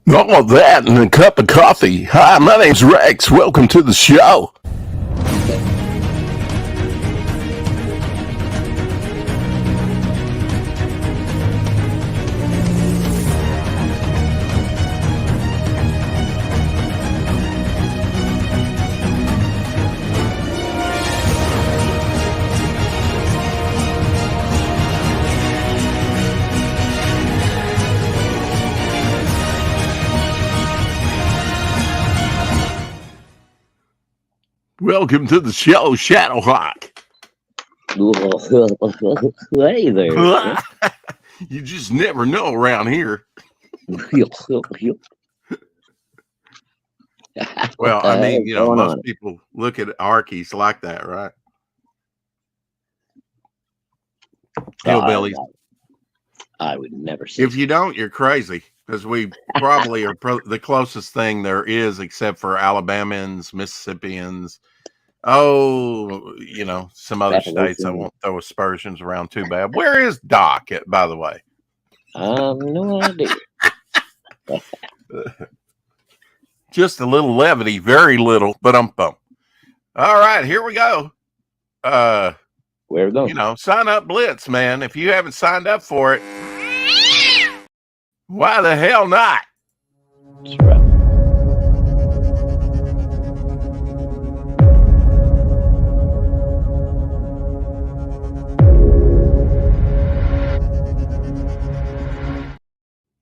All of that and a cup of coffee. Hi, my name's Rex. Welcome to the show. Welcome to the show, Shadowhawk. Hey there. You just never know around here. Well, I mean, most people look at Arkies like that, right? Hillbillies. I would never say. If you don't, you're crazy, because we probably are the closest thing there is, except for Alabamans, Mississippians. Oh, some other states. I won't throw aspersions around too bad. Where is Doc, by the way? No idea. Just a little levity, very little, but bump. All right, here we go. Where we go? Sign up Blitz, man. If you haven't signed up for it, why the hell not? That's right.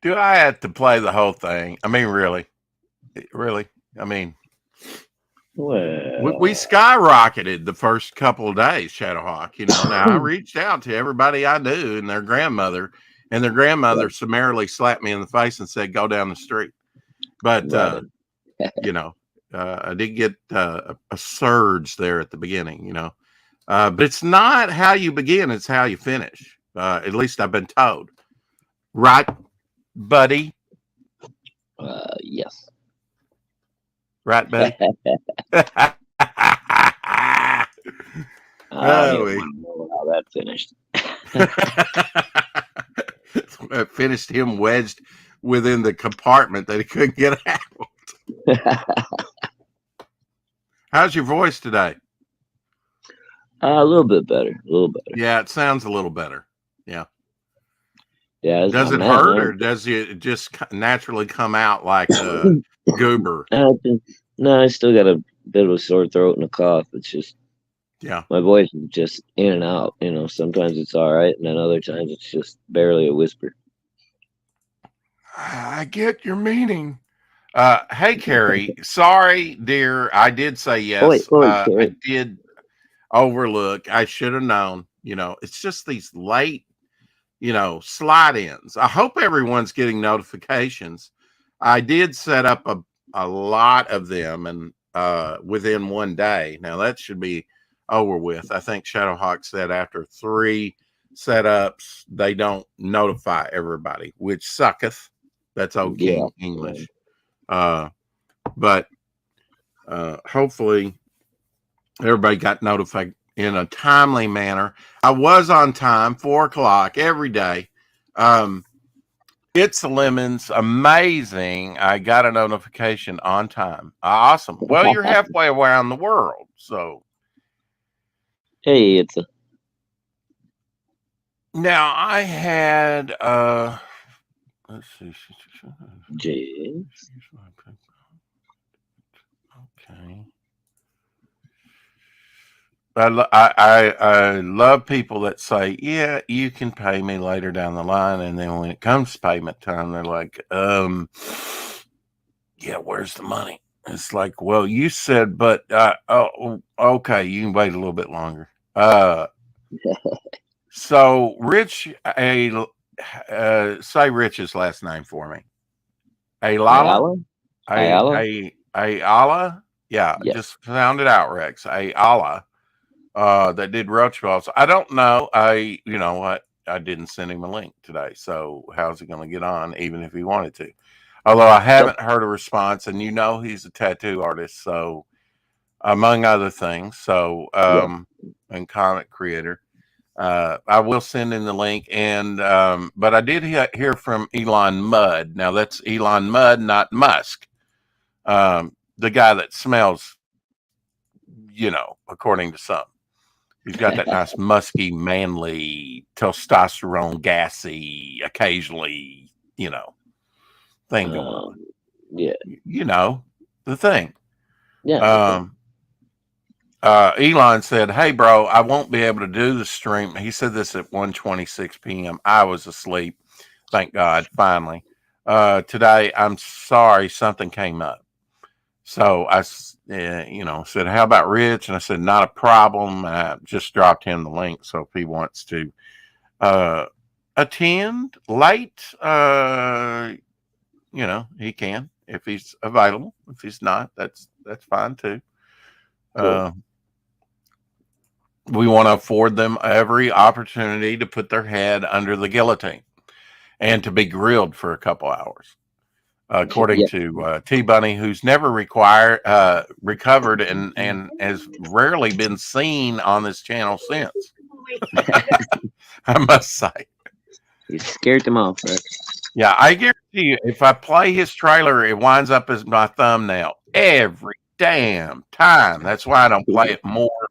Do I have to play the whole thing? I mean, really? I mean, Well, we skyrocketed the first couple of days, Shadowhawk. Now I reached out to everybody I knew and their grandmother, summarily slapped me in the face and said, "Go down the street." But I did get a surge there at the beginning. But it's not how you begin; it's how you finish. At least I've been told. Right, buddy? yes. Right, buddy? I don't even know how that finished. It finished him wedged within the compartment that he couldn't get out. How's your voice today? A little bit better. Yeah, it sounds a little better. Yeah. Yeah. Does it hurt, or does it just naturally come out like a goober? No, I still got a bit of a sore throat and a cough. It's just, my voice is just in and out. Sometimes it's all right, and then other times it's just barely a whisper. I get your meaning. Hey, Carrie. Sorry, dear. I did say yes. I did overlook. I should have known. It's just these late, slide ins. I hope everyone's getting notifications. I did set up a lot of them, and within one day. Now that should be over with. I think Shadowhawk said after 3 setups, they don't notify everybody, which sucketh. That's okay English. But hopefully everybody got notified in a timely manner. I was on time, 4:00 every day. It's Lemons, amazing. I got a notification on time. Awesome. Well, you're halfway around the world, so. Hey, it's a. Now I had let's see. James. Okay. I love people that say, "Yeah, you can pay me later down the line," and then when it comes payment time, they're like, "Yeah, where's the money?" It's like, "Well, you said, but okay, you can wait a little bit longer." So Rich, say Rich's last name for me. Ayala? Ayala? Yeah, yes. Just sound it out, Rex. Ayala. That did roach balls. I don't know. You know what? I didn't send him a link today. So how's he going to get on, even if he wanted to? Although I haven't heard a response, and he's a tattoo artist. So among other things, and comic creator. I will send in the link. And but I did hear from Elon Mudd. Now that's Elon Mudd, not Musk. The guy that smells, according to some. He's got that nice musky, manly, testosterone, gassy, occasionally, thing going on. Yeah. The thing. Yeah. Elon said, "Hey, bro, I won't be able to do the stream." He said this at 1:26 p.m. I was asleep. Thank God, finally. Today, I'm sorry, something came up. So I, said, "How about Rich?" And I said, "Not a problem." I just dropped him the link. So if he wants to attend late, he can if he's available. If he's not, that's fine too. Cool. We want to afford them every opportunity to put their head under the guillotine and to be grilled for a couple hours. According to T Bunny, who's never recovered and has rarely been seen on this channel since. I must say. You scared them off, right? Yeah, I guarantee you, if I play his trailer, it winds up as my thumbnail every damn time. That's why I don't play it more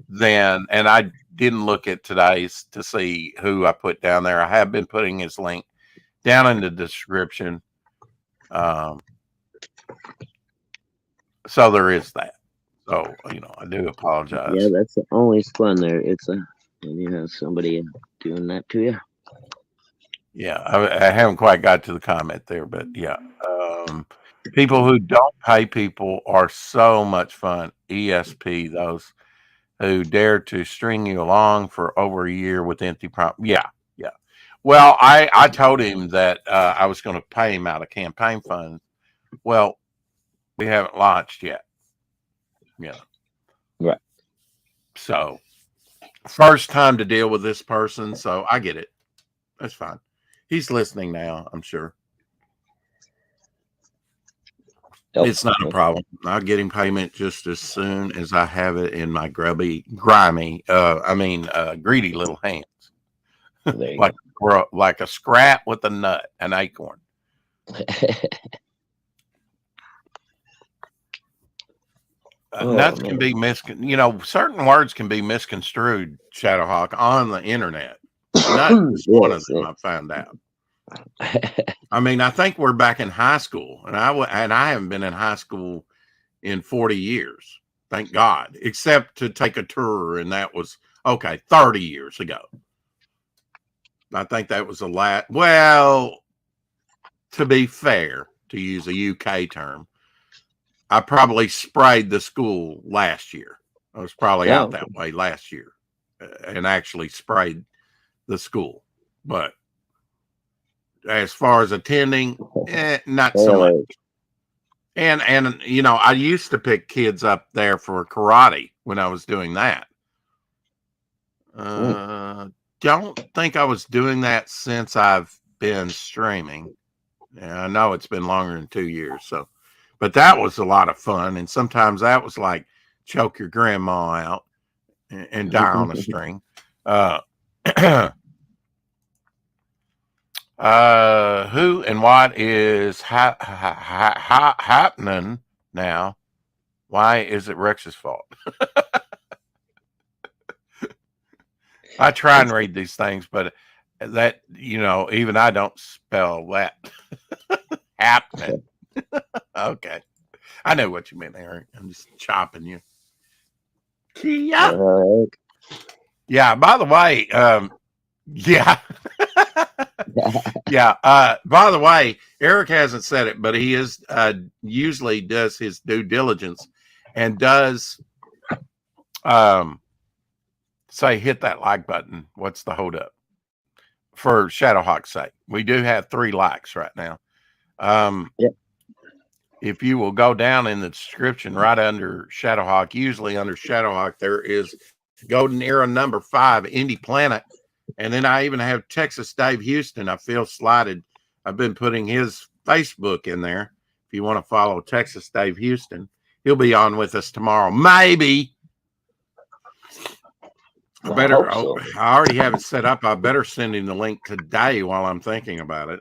than, and I didn't look at today's to see who I put down there. I have been putting his link down in the description. So there is that. So, I do apologize. Yeah, that's always fun there. It's when you have somebody doing that to you. Yeah, I haven't quite got to the comment there, but yeah. People who don't pay people are so much fun. ESP, those who dare to string you along for over a year with empty promise. Yeah. Well, I told him that I was going to pay him out of campaign funds. Well, we haven't launched yet. Yeah. Right. So, first time to deal with this person, so I get it. That's fine. He's listening now, I'm sure. It's not a problem. I'll get him payment just as soon as I have it in my greedy little hands. like a scrap with a nut, an acorn. Nuts can be certain words can be misconstrued, Shadowhawk, on the internet. Nuts is one of them, I found out. I mean, I think we're back in high school, and I haven't been in high school in 40 years. Thank God, except to take a tour, and that was 30 years ago. I think that was well, to be fair, to use a UK term, I probably sprayed the school last year. I was probably out that way last year and actually sprayed the school. But as far as attending, not so much. And I used to pick kids up there for karate when I was doing that. Don't think I was doing that since I've been streaming. Yeah, I know it's been longer than 2 years. So, but that was a lot of fun. And sometimes that was like choke your grandma out and die on a string. Who and what is happening now? Why is it Rex's fault? I try and read these things, but that, even I don't spell that. Happening. Okay. I know what you meant, Eric. I'm just chopping you. Yeah. Yeah. By the way, yeah. Yeah. By the way, Eric hasn't said it, but he is usually does his due diligence and does say hit that like button. What's the hold up? For Shadowhawk's sake. We do have 3 likes right now. If you will go down in the description right under Shadowhawk, usually under Shadowhawk, there is Golden Era number 5, Indie Planet. And then I even have Texas Dave Houston. I feel slighted. I've been putting his Facebook in there. If you want to follow Texas Dave Houston, he'll be on with us tomorrow. Maybe. I better. I already have it set up. I better send him the link today while I'm thinking about it.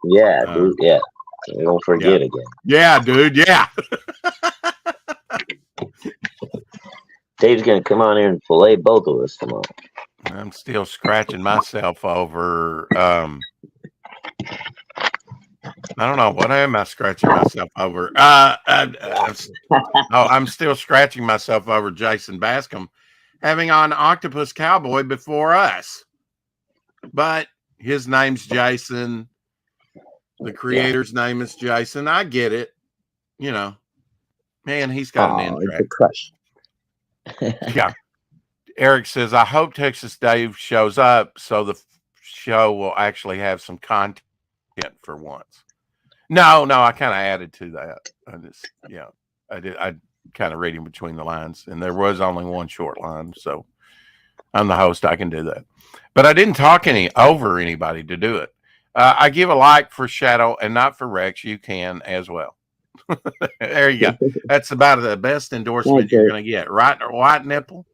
Yeah, dude. Yeah. We don't forget again. Yeah, dude. Yeah. Dave's gonna come on here and fillet both of us tomorrow. I'm still scratching myself over. I don't know, what am I scratching myself over? I'm still scratching myself over Jason Bascom having on Octopus Cowboy before us. But his name's Jason. The creator's name is Jason. I get it. Man, he's got an end track. It's a crush. Yeah. Eric says, I hope Texas Dave shows up so the show will actually have some content for once. No, I kind of added to that. I kind of reading between the lines, and there was only one short line, so I'm the host. I can do that, but I didn't talk over anybody to do it. I give a like for Shadow and not for Rex. You can as well. There you go. That's about the best endorsement you're going to get. Right, White Nipple.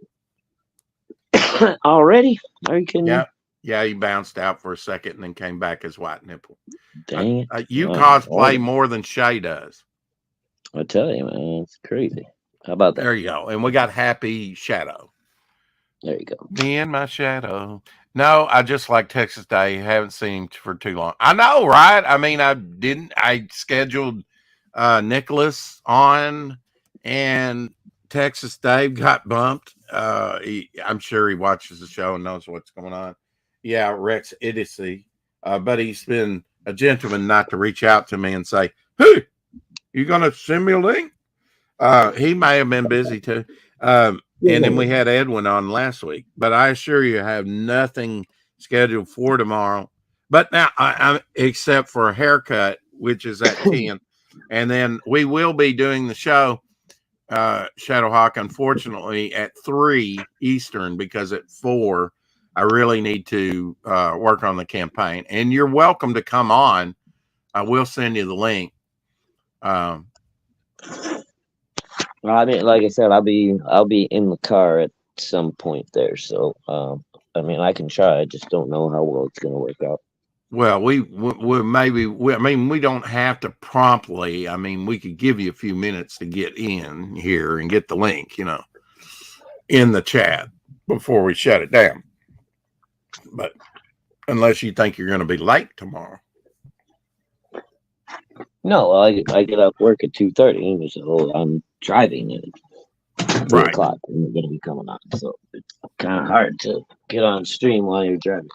Already? Are you kidding? Yeah, he bounced out for a second and then came back as White Nipple. Dang it. You cosplay more than Shay does. I tell you, man, it's crazy. How about that? There you go. And we got Happy Shadow. There you go. Me and my shadow. No, I just like Texas Day. Haven't seen him for too long. I know, right? I mean, I scheduled Nicholas on, and Texas Dave got bumped. I'm sure he watches the show and knows what's going on. Yeah, Rex idiocy. But he's been a gentleman not to reach out to me and say, hey, you going to send me a link? He may have been busy too. And then we had Edwin on last week. But I assure you, I have nothing scheduled for tomorrow. But now, I'm except for a haircut, which is at 10. And then we will be doing the show, Shadowhawk, unfortunately, at 3 Eastern, because at 4, I really need to work on the campaign. And you're welcome to come on. I will send you the link. Well, I mean, like I said, I'll be in the car at some point there. So, I mean, I can try. I just don't know how well it's going to work out. Well, we don't have to promptly. I mean, we could give you a few minutes to get in here and get the link, in the chat before we shut it down. But unless you think you're going to be late tomorrow. No, I get off work at 2:30, so I'm driving at 3 o'clock and we're going to be coming on. So it's kind of hard to get on stream while you're driving.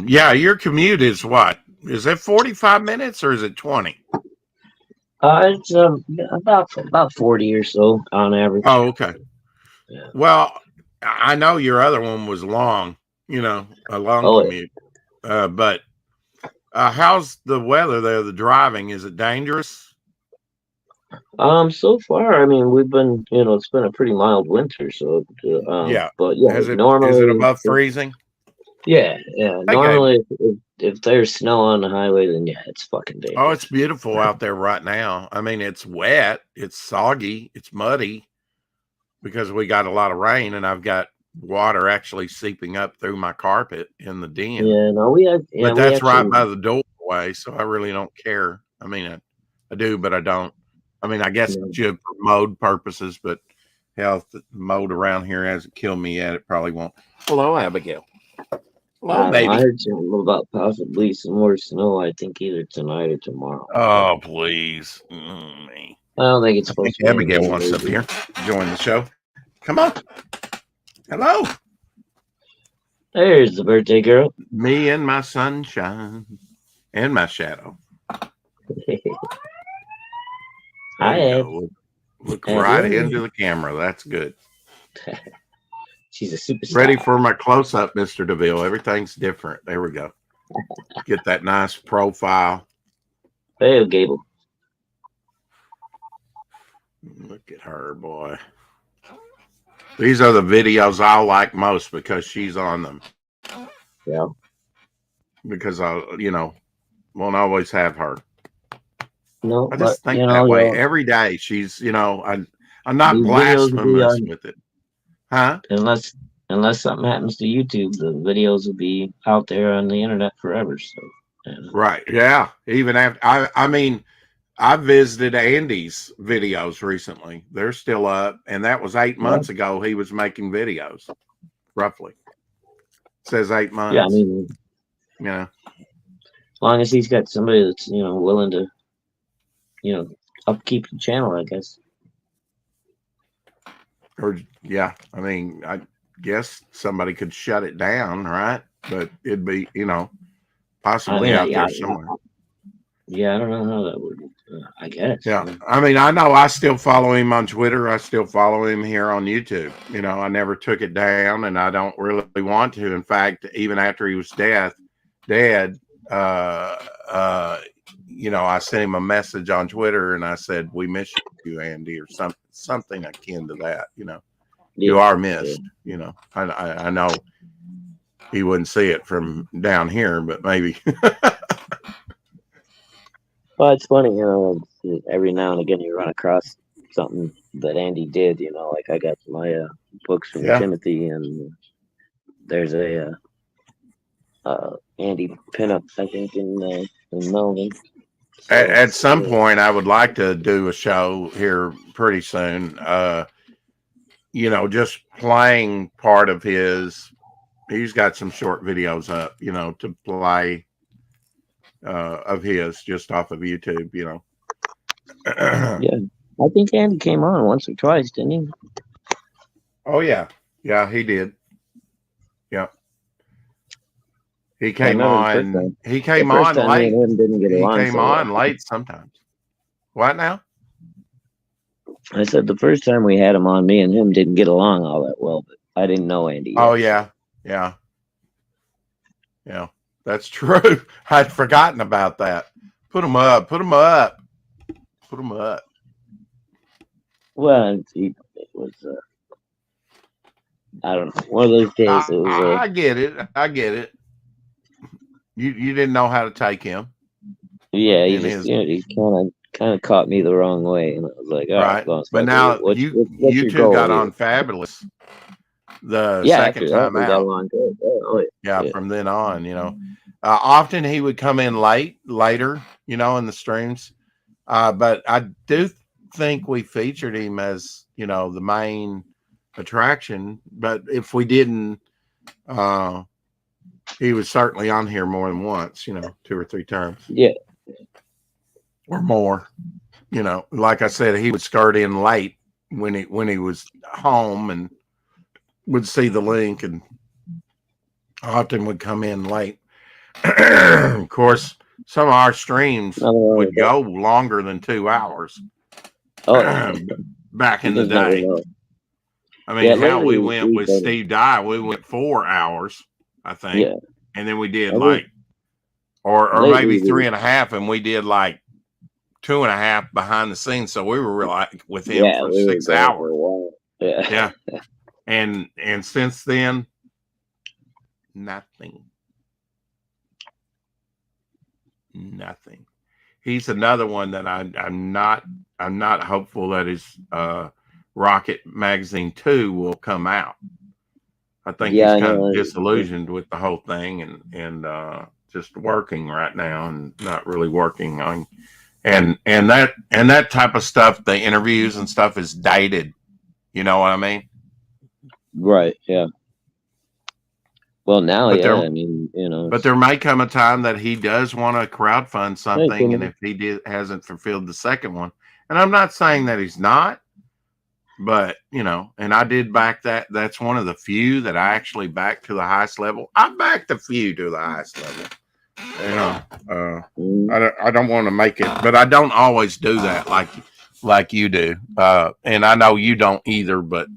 Yeah, your commute is what? Is it 45 minutes or is it 20? It's about 40 or so on average. Oh, okay. Yeah. Well, I know your other one was long, a long commute. Yeah. But how's the weather there? The driving, is it dangerous? So far, I mean, we've been, it's been a pretty mild winter, so yeah. But yeah, normally is it above freezing? Yeah. Normally, if there's snow on the highway, then yeah, it's fucking dangerous. Oh, it's beautiful out there right now. I mean, it's wet, it's soggy, it's muddy because we got a lot of rain, and I've got water actually seeping up through my carpet in the den. Yeah, no, we had. Yeah, but that's right by the doorway, so I really don't care. I mean, I do, but I don't. I mean, I guess for mode purposes, but hell, the mode around here hasn't killed me yet. It probably won't. Hello, Abigail. Hello, baby. I heard something about possibly some more snow. I think either tonight or tomorrow. Oh, please. Me. I don't think it's supposed to be. Abigail wants up here. Join the show. Come on. Hello. There's the birthday girl. Me and my sunshine and my shadow. Look right into the camera. That's good. She's a superstar. Ready for my close-up, Mr. DeVille. Everything's different. There we go. Get that nice profile. Hey, Gable. Look at her, boy. These are the videos I like most because she's on them. Yeah. Because I, won't always have her. No, I just think that way every day. She's, I'm not blasphemous with it, huh? Unless something happens to YouTube, the videos will be out there on the internet forever. So, right, yeah. Even after I mean, I visited Andy's videos recently. They're still up, and that was 8 months ago. He was making videos, roughly. It says 8 months. Yeah, I mean, yeah. As long as he's got somebody that's willing to, upkeep the channel, I guess. Or yeah, I mean, I guess somebody could shut it down, right? But it'd be, possibly out there somewhere. Yeah, I don't know how that would. I guess. Yeah, I mean, I know I still follow him on Twitter. I still follow him here on YouTube. I never took it down, and I don't really want to. In fact, even after he was dead, I sent him a message on Twitter, and I said, "We miss you, Andy," or something akin to that. You are missed. I know he wouldn't see it from down here, but maybe. Well, it's funny, every now and again you run across something that Andy did, like I got my books from Timothy, and there's a Andy pinup, I think, in Melbourne. So, at some point, I would like to do a show here pretty soon. Just playing part of his. He's got some short videos up, to play. Of his just off of YouTube, Yeah, I think Andy came on once or twice, didn't he? Oh yeah, he did. Yeah, he came on. He came on late. He came on late sometimes. What now? I said the first time we had him on, me and him didn't get along all that well, but I didn't know Andy yet. Oh yeah. That's true. I'd forgotten about that. Put him up. Well, it was, I don't know, one of those days. I get it. You didn't know how to take him. Yeah, he kind of caught me the wrong way, and I was like, all right. But now you two got on fabulous. The second time out. From then on, often he would come in later, in the streams. But I do think we featured him as, the main attraction. But if we didn't, he was certainly on here more than once, 2 or 3 times. Yeah. Or more. Like I said, he would skirt in late when he was home and would see the link, and often would come in late. Of course, some of our streams would go longer than 2 hours. Back in the day. I mean, how we went with Steve Dye, we went 4 hours, I think. Yeah. And then we did or maybe 3.5, and we did 2.5 behind the scenes. So we were with him for 6 hours. Yeah. And since then, nothing. He's another one that I'm not hopeful that his Rocket Magazine 2 will come out. I think he's kind of disillusioned with the whole thing and just working right now and not really working on and that type of stuff, the interviews and stuff, is dated. You know what I mean? Right, yeah. Well, now, But there may come a time that he does want to crowdfund something, and if he hasn't fulfilled the second one, and I'm not saying that he's not, but and I did back that. That's one of the few that I actually backed to the highest level. I backed a few to the highest level. I don't want to make it, but I don't always do that like you do, and I know you don't either, but.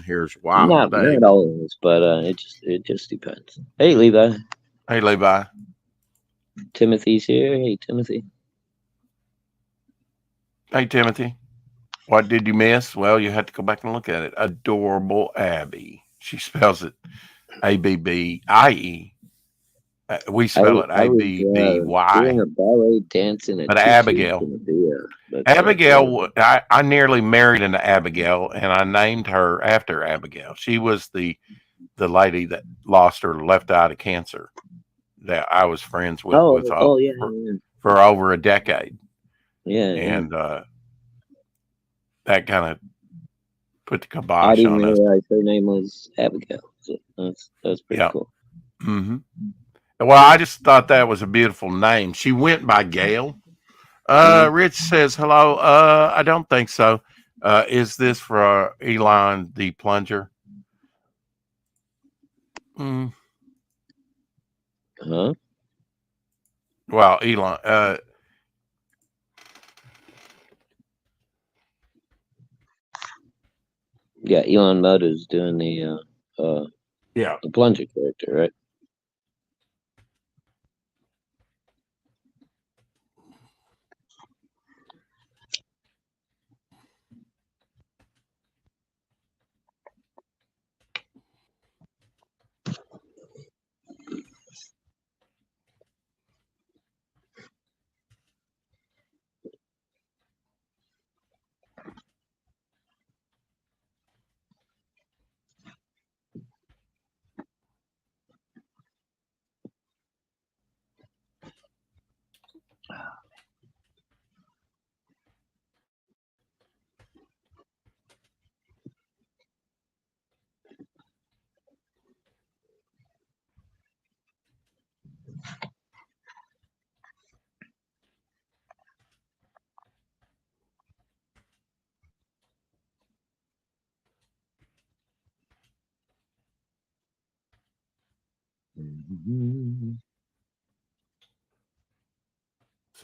Here's not always, but it just depends. Hey, Levi. Hey, Levi. Timothy's here. Hey, Timothy. Hey, Timothy. What did you miss? Well, you have to go back and look at it. Adorable Abby. She spells it Abbie. We spell it Abby. Doing a ballet dance in a But teacher's Abigail. gonna be Abigail, I nearly married into Abigail, and I named her after Abigail. She was the lady that lost her left eye to cancer that I was friends with for over a decade. Yeah, and that kind of put the kibosh on us. I didn't realize her name was Abigail. So that's pretty cool. Mm-hmm. Well, I just thought that was a beautiful name. She went by Gail. Rich says hello. I don't think so. Is this for Elon the plunger? Huh? Well, Elon. Yeah, Elon Mudd is doing the plunger character, right?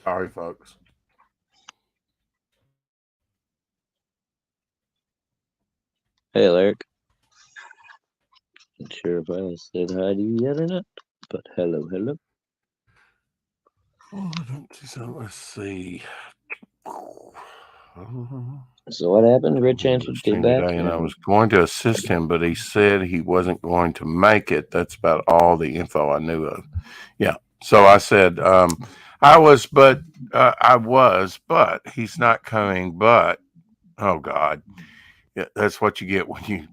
Sorry, folks. Hey, Eric. Not sure if I said hi to you yet or not, but hello. Oh, I don't see so. Let's see. So what happened? Rich answered, came back. And I was going to assist him, but he said he wasn't going to make it. That's about all the info I knew of. Yeah. So I said, I was, but he's not coming. But, oh God, yeah, that's what you get when you,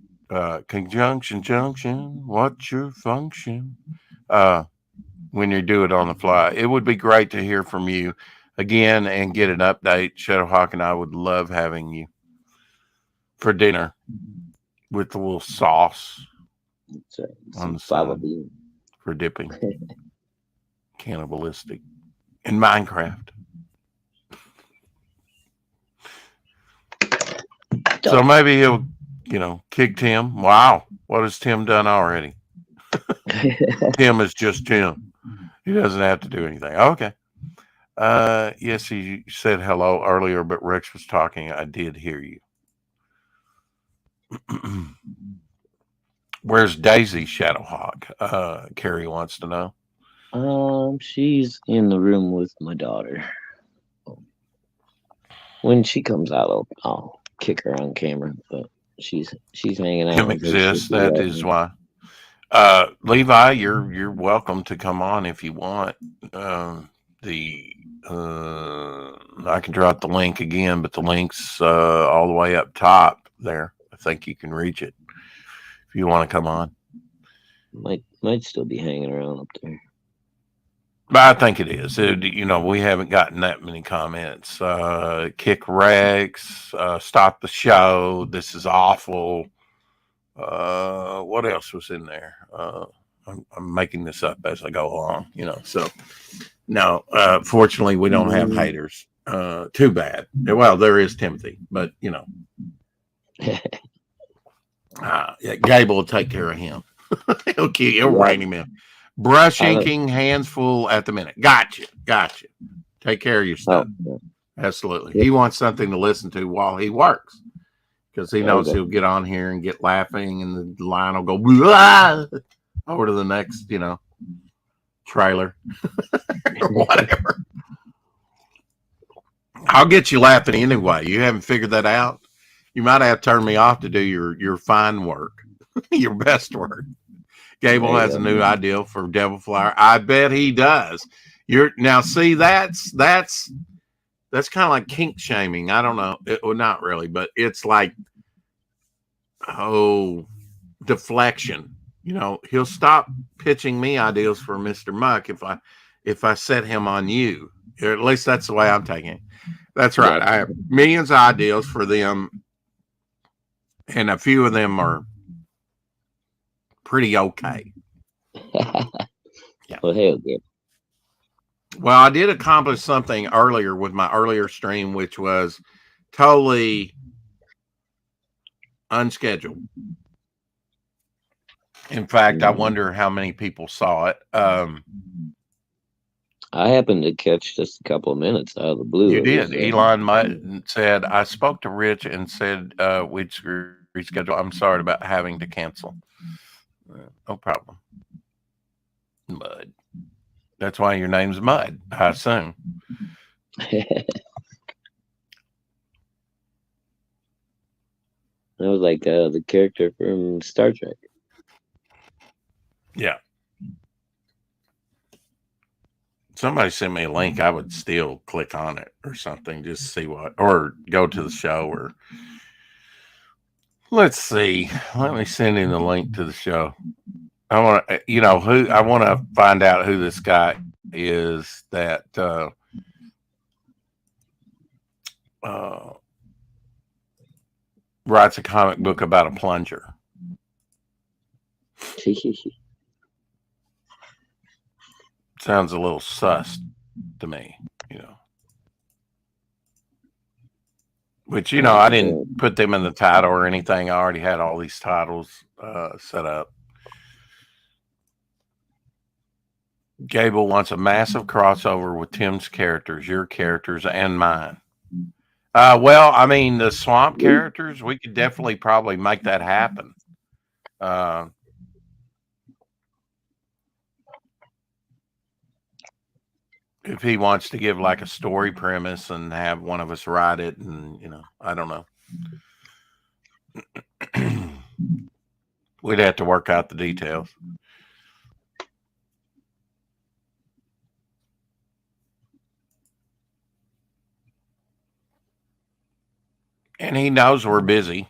conjunction, junction, what's your function? When you do it on the fly. It would be great to hear from you again and get an update. Shadowhawk and I would love having you for dinner with a little sauce on the side for dipping. Cannibalistic in Minecraft. So maybe he'll, kick Tim. Wow, what has Tim done already? Tim is just Tim. He doesn't have to do anything. Okay. Yes, he said hello earlier, but Rex was talking. I did hear you. Where's Daisy, Shadowhawk? Carrie wants to know. She's in the room with my daughter. When she comes out, I'll kick her on camera. But she's hanging out. Tim exists. That is why. Levi, you're welcome to come on if you want. I can drop the link again, but the link's all the way up top there. I think you can reach it if you want to come on. Might still be hanging around up there. But I think it is. We haven't gotten that many comments. Kick Rex, stop the show. This is awful. What else was in there? I'm making this up as I go along, so no, fortunately we don't have haters. Too bad. Well, there is Timothy, but Gabe will take care of him. He'll rein him in. Brush inking, hands full at the minute. Gotcha. Take care of your stuff. Absolutely. He wants something to listen to while he works. Because he knows he'll get on here and get laughing, and the line will go blah, over to the next, trailer or whatever. I'll get you laughing anyway. You haven't figured that out. You might have turned me off to do your fine work, your best work. Gable has a new idea for Devil Flower. I bet he does. Now see that's kind of like kink shaming. I don't know. Well, not really, but it's like deflection. He'll stop pitching me ideas for Mr. Muck if I set him on you. Or at least that's the way I'm taking it. That's right. I have millions of ideas for them, and a few of them are pretty okay. Yeah. Well, hell yeah. Well, I did accomplish something earlier with my earlier stream, which was totally unscheduled. In fact, I wonder how many people saw it. I happened to catch just a couple of minutes out of the blue. You did. Elon said, I spoke to Rich and said we'd reschedule. I'm sorry about having to cancel. No problem. Mud. That's why your name's Mud, I assume. That was like the character from Star Trek. Yeah. Somebody sent me a link. I would still click on it or something, just to see what, or go to the show, or let's see. Let me send him the link to the show. I want to, I want to find out who this guy is that writes a comic book about a plunger. Sounds a little sus to me, Which, I didn't put them in the title or anything. I already had all these titles set up. Gable wants a massive crossover with Tim's characters, your characters, and mine. Well, I mean, the swamp characters, we could definitely probably make that happen. If he wants to give like a story premise and have one of us write it, and I don't know. We'd have to work out the details. And he knows we're busy.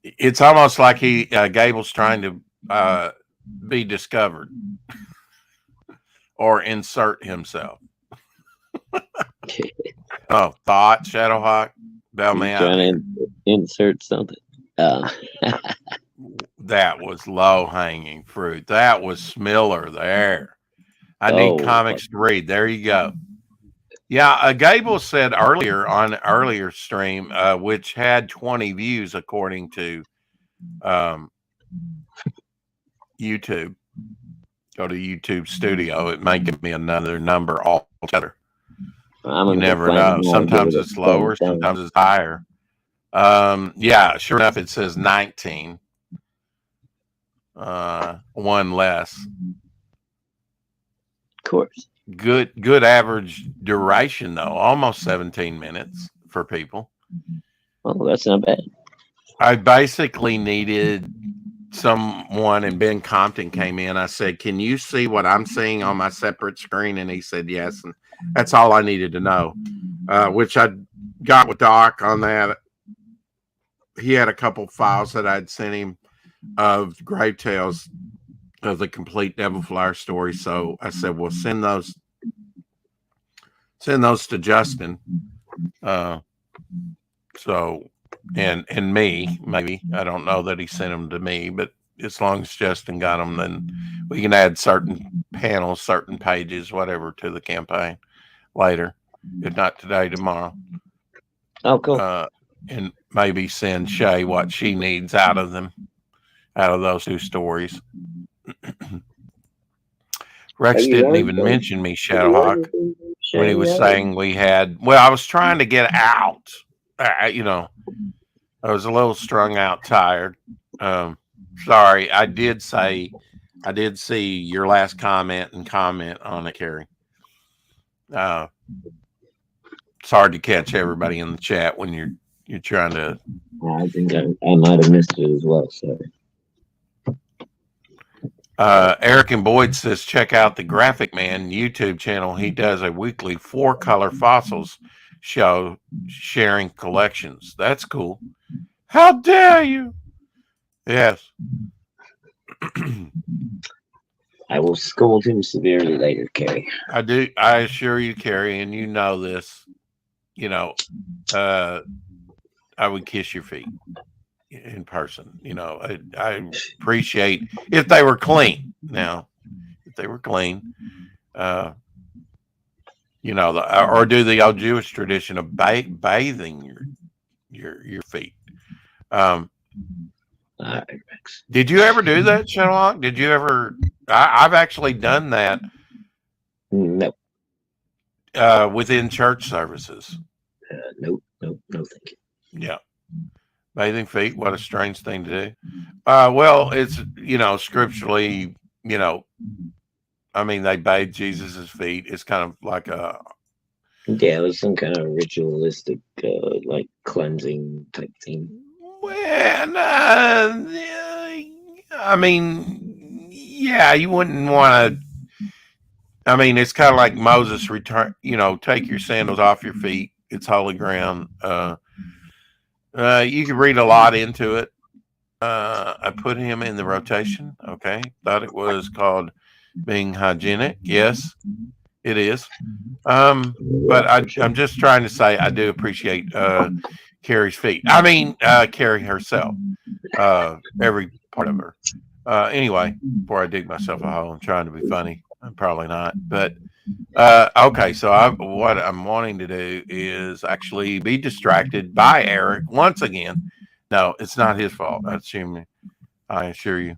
It's almost like Gable's trying to be discovered or insert himself. Oh, Thought, Shadowhawk, Bellman. Trying to insert something. That was low hanging fruit. That was Smiller there. I need comics to read. There you go. Yeah, Gable said earlier on an earlier stream, which had 20 views according to YouTube. Go to YouTube Studio. It may give me another number altogether. You never know. Sometimes it's lower, sometimes it's higher. Yeah, sure enough, it says 19. One less. Of course. Good average duration though, almost 17 minutes for people. Oh, that's not bad. I basically needed someone, and Ben Compton came in. I said, can you see what I'm seeing on my separate screen? And he said yes, and that's all I needed to know, which I got with Doc on that. He had a couple files that I'd sent him of Grave Tales of the complete Devil Flower story. So I said, well, send those to Justin. So, and me, maybe. I don't know that he sent them to me, but as long as Justin got them, then we can add certain panels, certain pages, whatever, to the campaign later. If not today, tomorrow. Oh, cool. And maybe send Shay what she needs out of them, out of those two stories. Rex didn't even mention me, Shadowhawk, when he was saying we had. Well, I was trying to get out. I was a little strung out, tired. Sorry, I did see your last comment on it, Carrie. It's hard to catch everybody in the chat when you're, You're trying to. I think I might have missed it as well. Sorry. Eric and Boyd says check out the Graphic Man YouTube channel. He does a weekly 4-color fossils show sharing collections. That's cool. How dare you? Yes. I will scold him severely later, Carrie. I do. I assure you, Carrie, and you know this. You know, I would kiss your feet in person. You know, I appreciate if they were clean. Now, if they were clean, you know, or do the old Jewish tradition of bathing your feet. Did you ever do that, Sherlock? Did you ever? I've actually done that. No. Within church services. No, thank you. Yeah. Bathing feet, what a strange thing to do. Well, it's, you know, scripturally, you know, I mean, they bathed Jesus's feet. It's kind of like a. Yeah, it was some kind of ritualistic, like cleansing type thing. Well, I mean, yeah, you wouldn't want to. I mean, it's kind of like Moses return. You know, take your sandals off your feet. It's holy ground. You could read a lot into it. I put him in the rotation. Okay, thought it was called being hygienic. Yes, it is. But I'm just trying to say I do appreciate Carrie's feet. I mean, Carrie herself. Every part of her. Anyway, before I dig myself a hole, I'm trying to be funny. I'm probably not, but okay. So what I'm wanting to do is actually be distracted by Eric once again. No, it's not his fault. I assure you.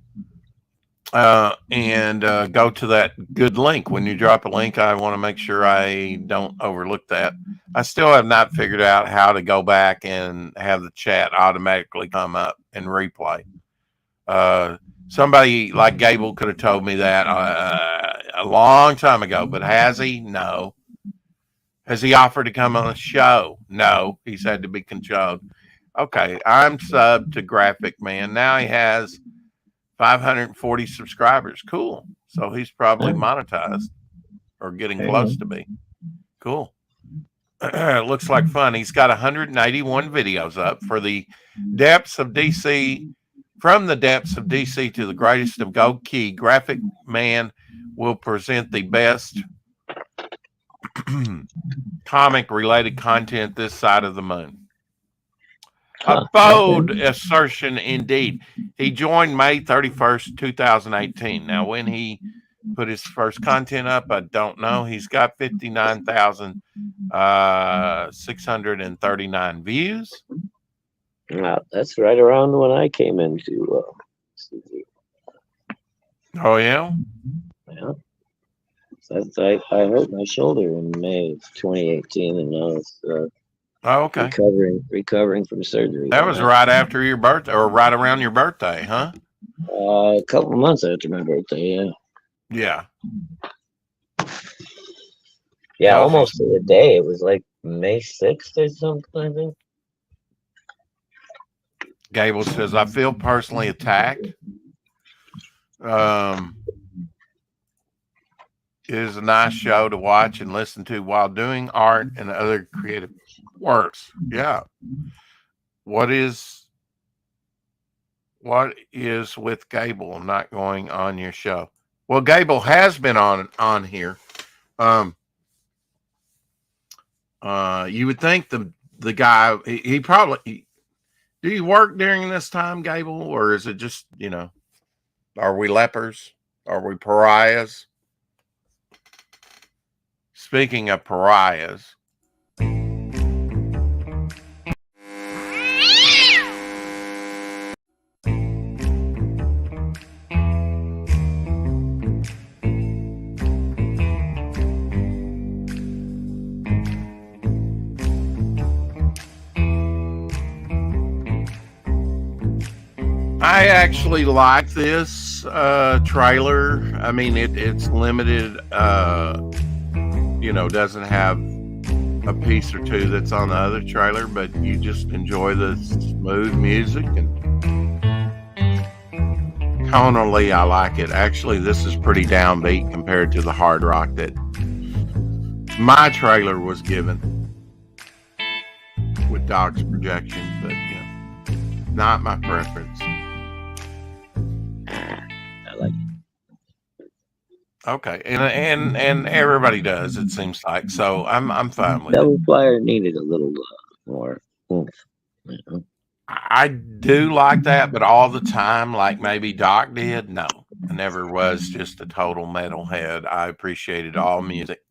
And go to that good link. When you drop a link, I want to make sure I don't overlook that. I still have not figured out how to go back and have the chat automatically come up and replay. Somebody like Gable could have told me that a long time ago, but has he? No. Has he offered to come on the show? No. He's had to be controlled. Okay, I'm sub to Graphic Man. Now he has 540 subscribers. Cool. So he's probably monetized or getting close to be. Cool. Looks like fun. He's got 181 videos up for the depths of DC. From the depths of DC to the greatest of Gold Key, Graphic Man will present the best comic-related content this side of the moon. A bold assertion indeed. He joined May 31st, 2018. Now, when he put his first content up, I don't know. He's got 59,639 views. That's right around when I came into CZ. Oh, yeah? Yeah. I hurt my shoulder in May of 2018, and now it's okay. Recovering from surgery. That was right after your birthday, or right around your birthday, huh? A couple of months after my birthday, yeah. Yeah. Yeah, almost to the day. It was like May 6th or something, I think. Gable says, I feel personally attacked. It is a nice show to watch and listen to while doing art and other creative works. Yeah. What is with Gable not going on your show? Well, Gable has been on here. You would think the guy, he probably, do you work during this time, Gable, or is it just, you know, are we lepers? Are we pariahs? Speaking of pariahs, I actually like this trailer. I mean, it's limited, you know, doesn't have a piece or two that's on the other trailer, but you just enjoy the smooth music. And tonally, I like it. Actually, this is pretty downbeat compared to the hard rock that my trailer was given with Dog's Projection, but not my preference. I like it. Okay, and everybody does, it seems like. So I'm fine with Devil Flyer needed a little more oomph. I do like that, but all the time, like maybe Doc did. No, I never was just a total metalhead. I appreciated all music.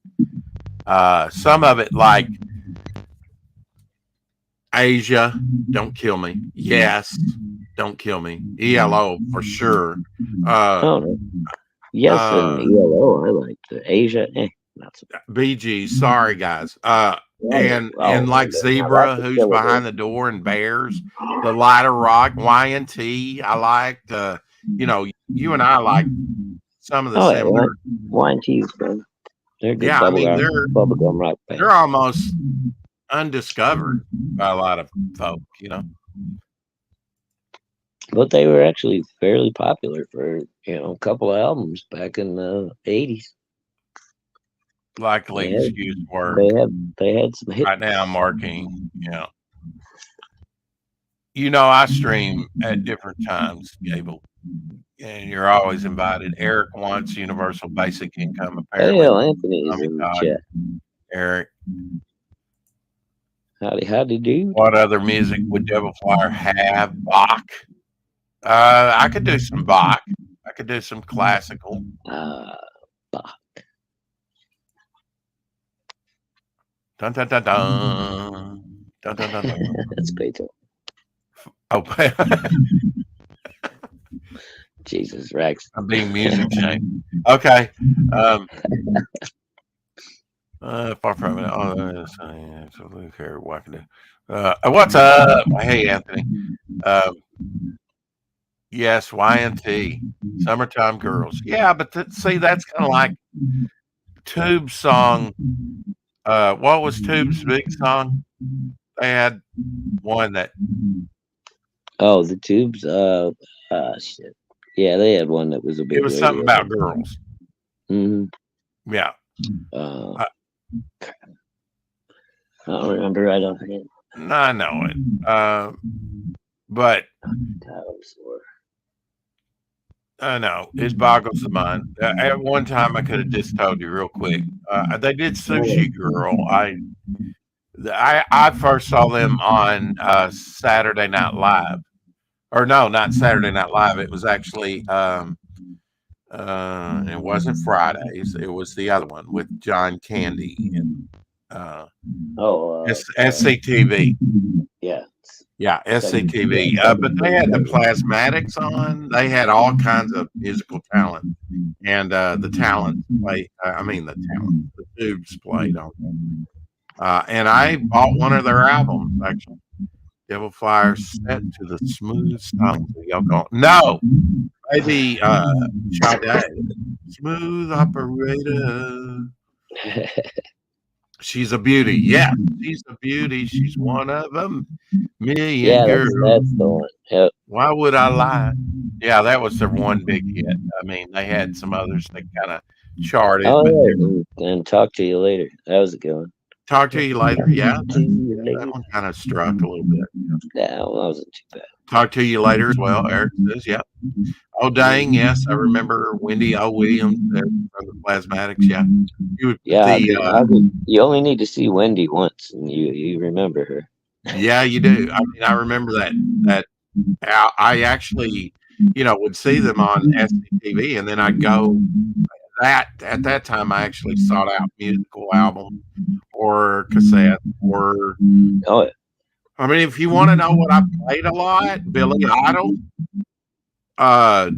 Some of it, like Asia, Don't Kill Me. Yes, Don't Kill Me. ELO for sure. Yes, and ELO, I like the Asia. Not so BG, sorry guys. And like Zebra, Who's Behind the Door, and Bears, the lighter rock, Y&T. I liked. You and I like some of the similar. Y&T is fun. They're good. Yeah, they're bubblegum rock band. They're almost undiscovered by a lot of folk, But they were actually fairly popular for a couple of albums back in the 80s. Likely excuse work. They had some hits. Right now I'm working, I stream at different times, Gable. And you're always invited. Eric wants universal basic income, apparently. Hey, Anthony is in the chat. Eric. Howdy do. What other music would Devil Flyer have? Bach. I could do some Bach. I could do some classical. Bach. Dun dun dun dun. Dun dun dun dun. That's Beethoven. Oh, Jesus, Rex. I'm being music shamed. Okay. Far from it. Oh, absolutely fair. What I can do. What's up? Hey, Anthony. Yes, Y&T. Summertime Girls. Yeah, but see, that's kind of like Tube's song. What was Tube's big song? They had one that. Oh, the Tubes. Shit. Yeah, they had one that was a big. It was something about girls. Mm-hmm. Yeah. I don't remember right offhand. No, I know it. But I know it boggles the mind. At one time, I could have just told you real quick. They did Sushi Girl. I first saw them on Saturday Night Live, or no, not Saturday Night Live. It was actually it wasn't Fridays. It was the other one with John Candy and SCTV. Yeah, SCTV. But they had the Plasmatics on. They had all kinds of musical talent, and the talent play. The Tubes played on them. And I bought one of their albums actually. Devil Flyer set to the smooth songs. No, maybe Sade. Smooth Operator. She's a beauty. Yeah, she's a beauty. She's one of them. Million girls. That's the one. Yep. Why would I lie? Yeah, that was their one big hit. They had some others that kind of charted. And Talk to You Later. That was a good one. Talk to You Later. Yeah, that one kind of struck a little bit. Yeah, that wasn't too bad. Talk to You Later as well. Eric says, yeah. Oh, dang, yes. I remember Wendy O. Williams from the Plasmatics. Yeah. You only need to see Wendy once, and you remember her. Yeah, you do. I remember that. I actually, would see them on SCTV, and then I'd go. At that time, I actually sought out musical albums or cassettes or. Oh, yeah. If you want to know what I played a lot, Billy Idol,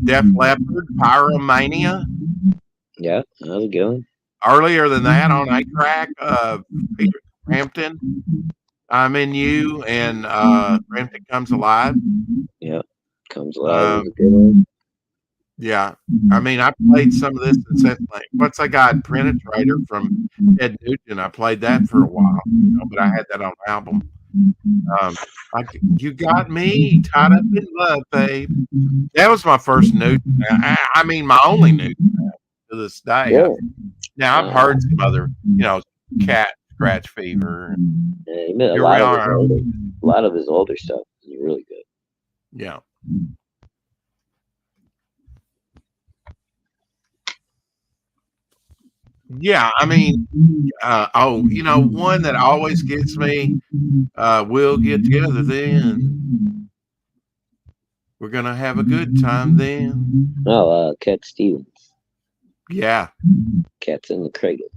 Def Leppard, Pyromania. Yeah, that was a good one. Earlier than that, on 8-track, Peter Frampton, I'm in You, and Frampton Comes Alive. Yeah, Comes Alive was a good one. Yeah. I mean, I played some of this incessantly. Once I got Penetrator from Ted Nugent, I played that for a while, but I had that on album. You got me tied up in love, babe. That was my first Nugent. I mean, my only Nugent to this day. Yeah. Now I've heard some other, Cat Scratch Fever. Yeah, a lot of his older stuff is really good. Yeah. Yeah, I mean, one that always gets me, we'll get together then. We're gonna have a good time then. Oh, Cat Stevens. Yeah. Cats in the Cradle.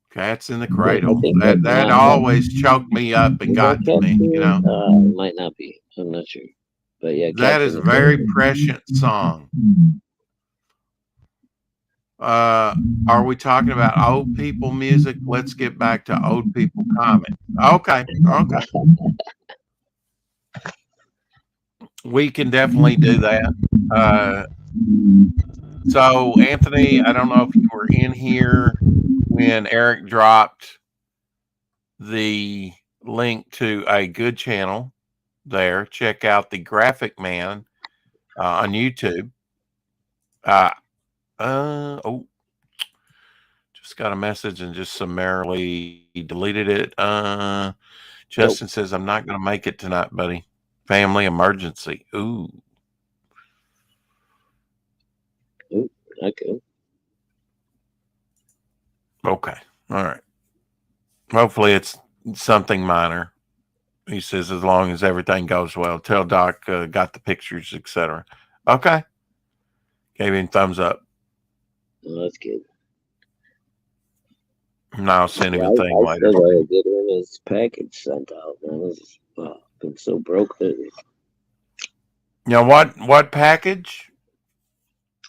Cats in the Cradle. That always choked me up and got to me, It might not be. I'm not sure. But yeah, that is a very prescient song. Are we talking about old people music? Let's get back to old people comments. Okay. We can definitely do that. So, Anthony, I don't know if you were in here when Eric dropped the link to a good channel there. Check out the Graphic Man on YouTube. Just got a message and just summarily deleted it. Justin says, I'm not going to make it tonight, buddy. Family emergency. Ooh. Okay. Okay. All right. Hopefully it's something minor. He says, as long as everything goes well. Tell Doc got the pictures, etc. Okay. Gave him thumbs up. Oh, that's good. And I'll send him a thing later. I still gotta get him his package sent out, man. I've been so broke lately. Now, what package?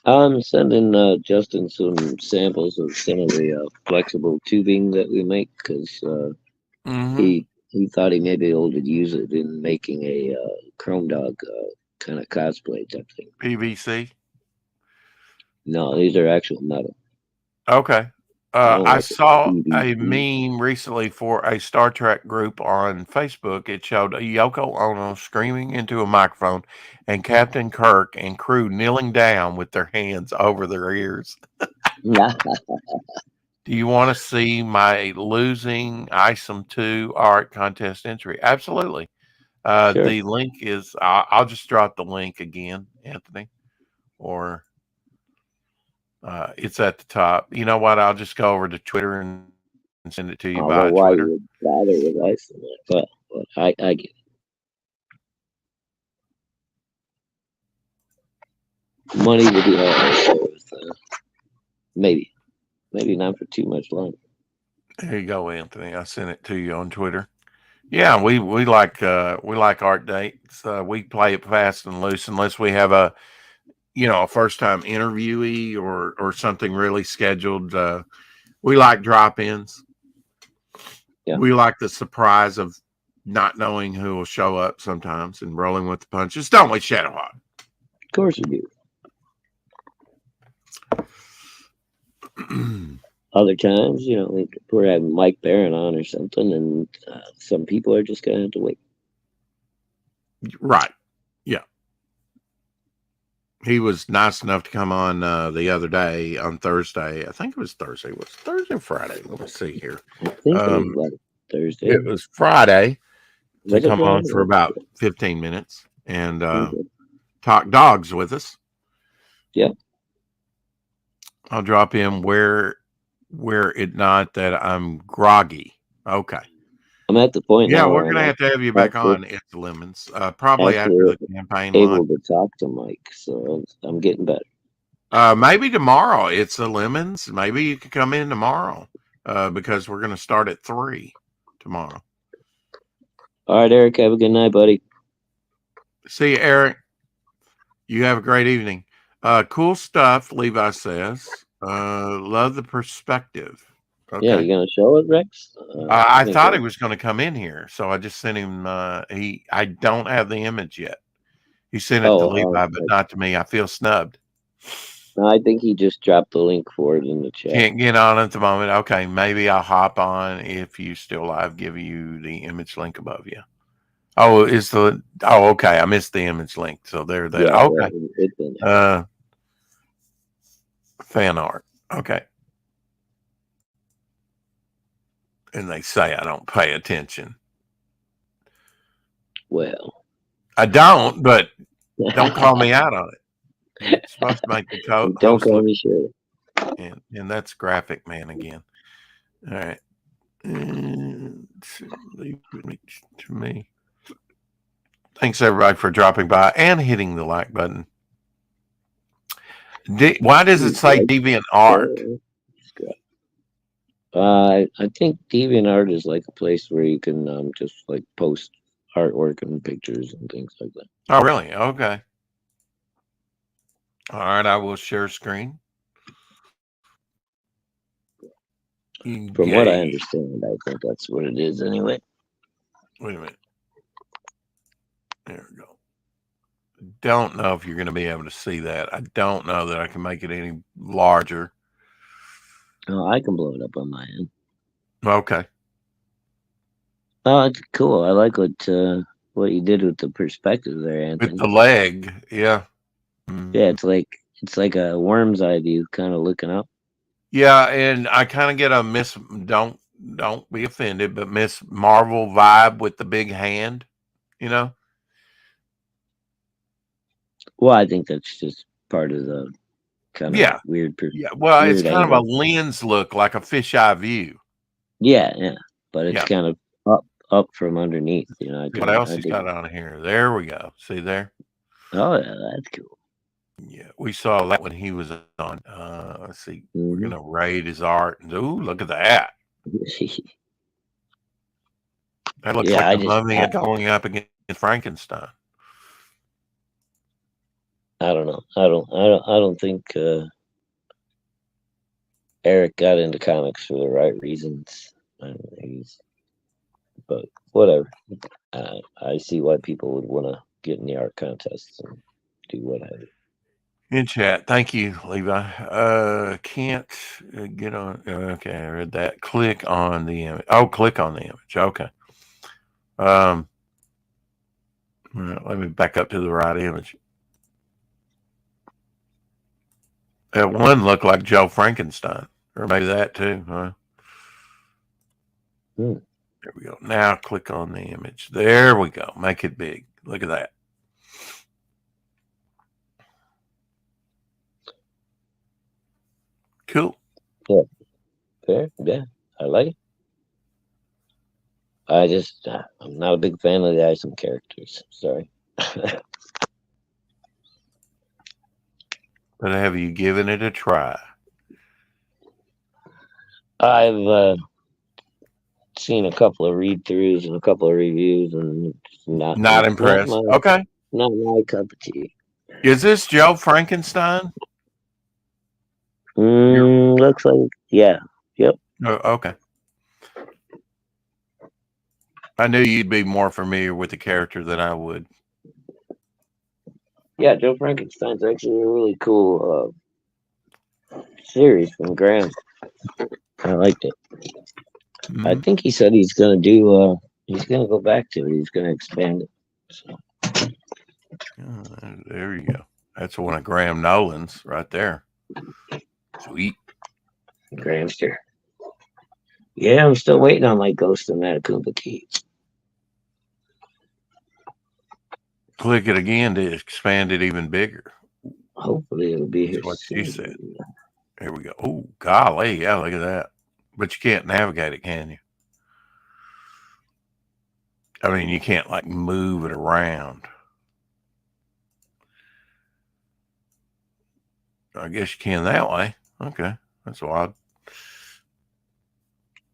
I'm sending Justin some samples of some of the flexible tubing that we make because he thought he may be able to use it in making a Chrome Dog kind of cosplay type thing. PVC? No, these are actual metal. Okay. I saw a meme recently for a Star Trek group on Facebook. It showed Yoko Ono screaming into a microphone and Captain Kirk and crew kneeling down with their hands over their ears. Do you want to see my losing ISOM 2 art contest entry? Absolutely. Sure. The link is, I'll just drop the link again, Anthony, or it's at the top. You know what? I'll just go over to Twitter and send it to you by Twitter. Why you would bother with ISOM, but I get it. Money would be maybe not for too much longer. There you go, Anthony. I sent it to you on Twitter. Yeah, we like art dates. We play it fast and loose unless we have a first time interviewee or something really scheduled. We like drop-ins. Yeah. We like the surprise of not knowing who will show up sometimes and rolling with the punches. Don't we, Shadowhawk? Of course we do. Other times, we're having Mike Barron on or something, and some people are just going to have to wait. Right. Yeah. He was nice enough to come on the other day on Thursday. I think it was Thursday. Was it Thursday or Friday? Let me see here. I think it was Thursday. It was Friday to come on for about 15 minutes and talk dogs with us. Yeah. I'll drop in where it not that I'm groggy. Okay. I'm at the point now. Yeah, we're going to have you back on. It's Lemons. Probably after the campaign. Able to talk to Mike, so I'm getting better. Maybe tomorrow. It's the Lemons. Maybe you could come in tomorrow because we're going to start at 3 tomorrow. All right, Eric. Have a good night, buddy. See you, Eric. You have a great evening. Cool stuff, Levi says. Love the perspective. Okay. Yeah, you gonna show it, Rex? I thought he was going to come in here, so I just sent him. I don't have the image yet. He sent it to Levi, but not to me. I feel snubbed. No, I think he just dropped the link for it in the chat. Can't get on at the moment. Okay, maybe I'll hop on if you still live. Give you the image link above you. Oh, okay. I missed the image link. So there that. Yeah, Okay. it's in there. Fan art. Okay. And they say I don't pay attention. Well, I don't, but don't call me out on it. You're supposed to make the don't host call look. me sure. And that's Graphic Man again. All right. Leave it to me. Thanks everybody for dropping by and hitting the like button. Why does it say Deviant Art? I think DeviantArt is like a place where you can just like post artwork and pictures and things like that. Oh, really? Okay. All right, I will share screen. From what I understand, I think that's what it is anyway. Wait a minute. There we go. Don't know if you're going to be able to see that. I don't know that I can make it any larger. Oh, I can blow it up on my end. Okay. Oh, it's cool. I like what you did with the perspective there, Anthony. With the leg, yeah. Mm-hmm. Yeah, it's like a worm's eye view, kind of looking up. Yeah, and I kind of get a don't be offended, but Miss Marvel vibe with the big hand, you know? Well, I think that's just part of the kind of weird. Yeah, well, weird it's kind angle. of a lens look, like a fisheye view. Yeah, but it's kind of up from underneath. You know. What else he's got on here? There we go. See there? Oh yeah, that's cool. Yeah, we saw that when he was on. Let's see. Mm-hmm. We're gonna raid his art. And ooh, look at that. That looks like the mummy going up against Frankenstein. I don't know. I don't think Eric got into comics for the right reasons. But whatever. I see why people would want to get in the art contests and do whatever. In chat, thank you, Levi. Can't get on. Okay, I read that. Click on the image. Oh, click on the image. Okay. Let me back up to the right image. That one looked like Joe Frankenstein, or maybe that too, huh? There we go. Now click on the image. There we go. Make it big. Look at that. Cool. Yeah. Fair. Yeah. I like it. I'm not a big fan of the Iceland characters. Sorry. But have you given it a try? I've seen a couple of read-throughs and a couple of reviews, and not impressed. Okay. Not my cup of tea. Is this Joe Frankenstein? Looks like, yeah. Yep. Oh, okay. I knew you'd be more familiar with the character than I would. Yeah, Joe Frankenstein's actually a really cool series from Graham. I liked it. Mm-hmm. I think he said he's going to do, he's going to go back to it. He's going to expand it. So. Oh, there you go. That's one of Graham Nolan's right there. Sweet. Grahamster. Yeah, I'm still waiting on my Ghost of Matakumba key. Click it again to expand it even bigger. Hopefully it'll be here. That's what she said. There we go. Oh, golly. Yeah, look at that. But you can't navigate it, can you? I mean, you can't like move it around. I guess you can that way. Okay. That's odd.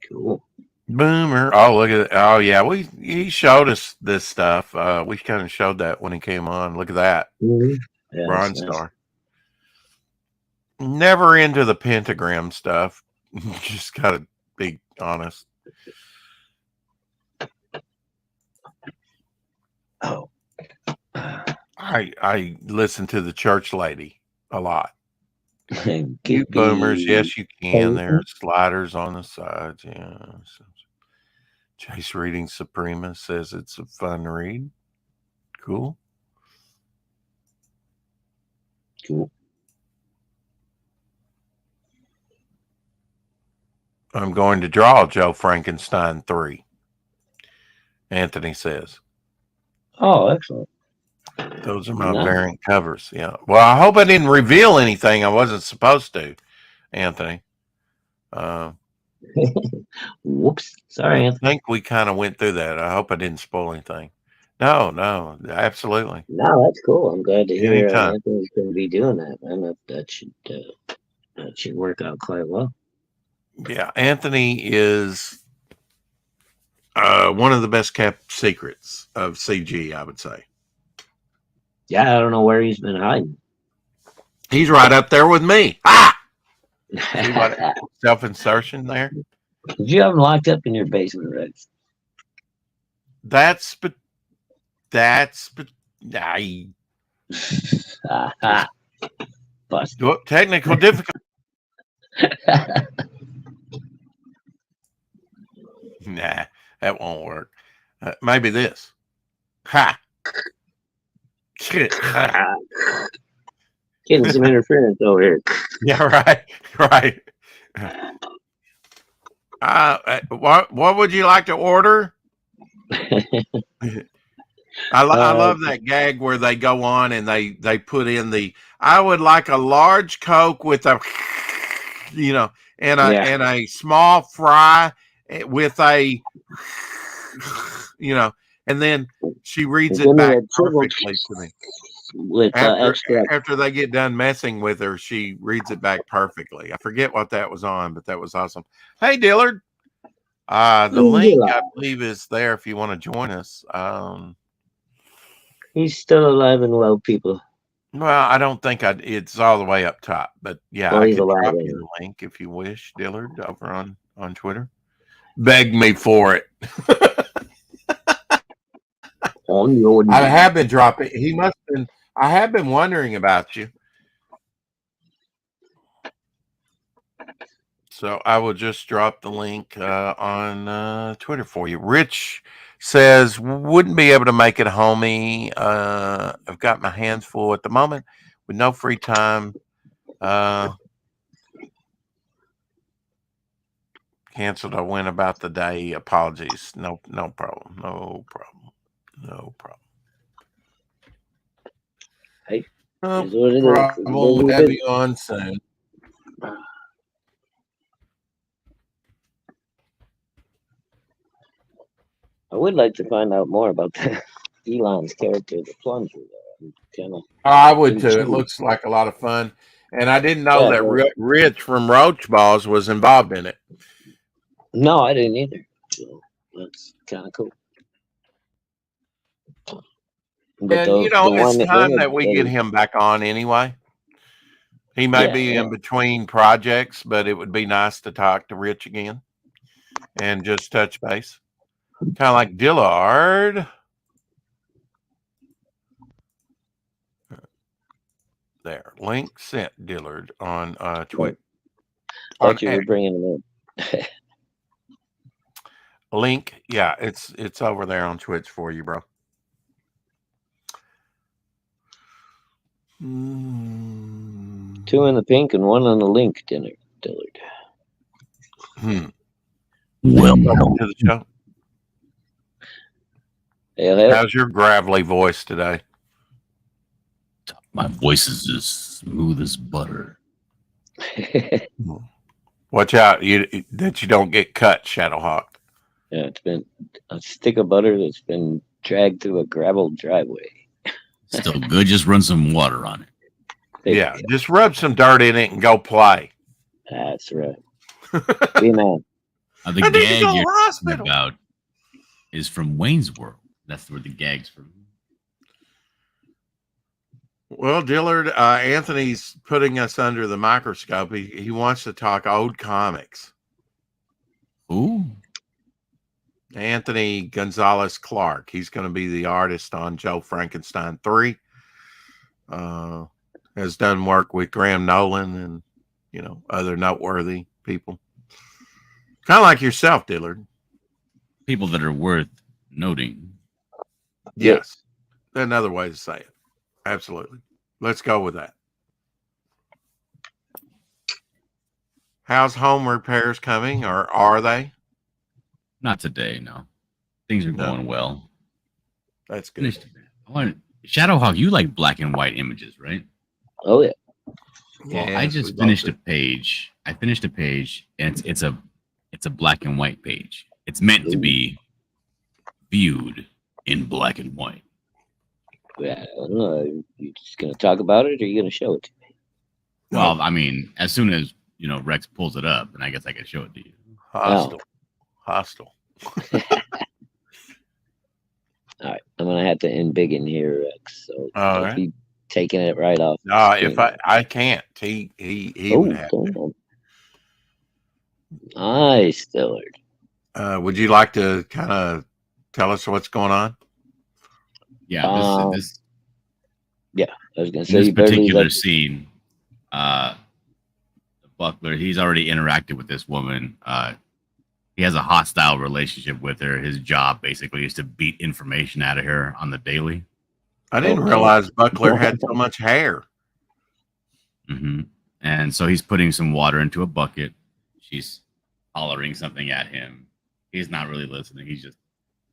Cool. Boomer. Oh, look at it. Oh, yeah. He showed us this stuff. We kind of showed that when he came on. Look at that. Mm-hmm. Yeah, Bronze Star. Nice. Never into the pentagram stuff. Just gotta be honest. Oh. I listen to the church lady a lot. You boomers, yes, you can. There's sliders on the sides. Yeah. Chase reading Suprema says it's a fun read. Cool. I'm going to draw Joe Frankenstein 3. Anthony says. Oh, excellent. Those are my variant covers. Yeah. Well, I hope I didn't reveal anything I wasn't supposed to, Anthony. Whoops. Sorry, Anthony. I think we kind of went through that. I hope I didn't spoil anything. No, absolutely. No, that's cool. I'm glad to hear Anthony's going to be doing that. And that should work out quite well. Yeah, Anthony is one of the best kept secrets of CG, I would say. Yeah, I don't know where he's been hiding. He's right up there with me. Ah! Self-insertion there. Did you have him locked up in your basement, Rex? Technical difficulty. Nah, that won't work. Maybe this. Ha! Getting some interference over here. Yeah, right. What would you like to order? I love that gag where they go on and they put in I would like a large Coke with a, and a small fry with a, and then she reads it back perfectly to me. After they get done messing with her, she reads it back perfectly. I forget what that was on, but that was awesome. Hey, Dillard. The link, I believe, is there if you want to join us. He's still alive and well, people. Well, I don't think it's all the way up top, but yeah, I can drop you the link if you wish, Dillard, over on Twitter. Beg me for it. I have been dropping. He must have been. I have been wondering about you. So I will just drop the link on Twitter for you. Rich says, wouldn't be able to make it, homie. I've got my hands full at the moment with no free time. Canceled. I went about the day. Apologies. No problem. No problem. Hey, no problem. We'll have you on soon. I would like to find out more about Elon's character, the plunger. I would too. It looks like a lot of fun. And I didn't know that Rich from Roach Balls was involved in it. No, I didn't either. So that's kind of cool. But it's time that we get him back on anyway. He may be in between projects, but it would be nice to talk to Rich again and just touch base. Kind of like Dillard. There. Link sent, Dillard, on Twitter. Thought you were bringing him in. Link, yeah, it's over there on Twitch for you, bro. Two in the pink and one on the link, Dillard. Welcome to the show. Hey. How's your gravelly voice today? My voice is as smooth as butter. Watch out that you don't get cut, Shadowhawk. Yeah, it's been a stick of butter that's been dragged through a gravel driveway. Still good. Just run some water on it. Just rub some dirt in it and go play. That's right. Be man. The gag you're talking about is from Wayne's World. That's where the gag's from. Well, Dillard, Anthony's putting us under the microscope. He wants to talk old comics. Ooh. Anthony Gonzalez Clark. He's going to be the artist on Joe Frankenstein 3. And has done work with Graham Nolan and, other noteworthy people. Kind of like yourself, Dillard. People that are worth noting. Yes. Another way to say it. Absolutely. Let's go with that. How's home repairs coming, or are they? Not today, no. Things are going well. That's good. Shadowhawk, you like black and white images, right? Oh yeah. Well, I just finished a page. I finished a page, and it's a black and white page. It's meant to be viewed in black and white. Yeah, I don't know. Are you just gonna talk about it, or are you gonna show it to me? Well, I mean, as soon as Rex pulls it up, and I guess I can show it to you. Hostile. All right, I'm gonna have to embiggen here, Rex. So all right. Be taking it right off. No, if I can't, he would have to. Nice, Dillard. Would you like to kind of tell us what's going on? Yeah, this. Yeah, I was gonna say this particular scene. The Buckler, he's already interacted with this woman. He has a hostile relationship with her. His job basically is to beat information out of her on the daily. I didn't realize Buckler had so much hair. Mm-hmm. And so he's putting some water into a bucket. She's hollering something at him. He's not really listening. He's just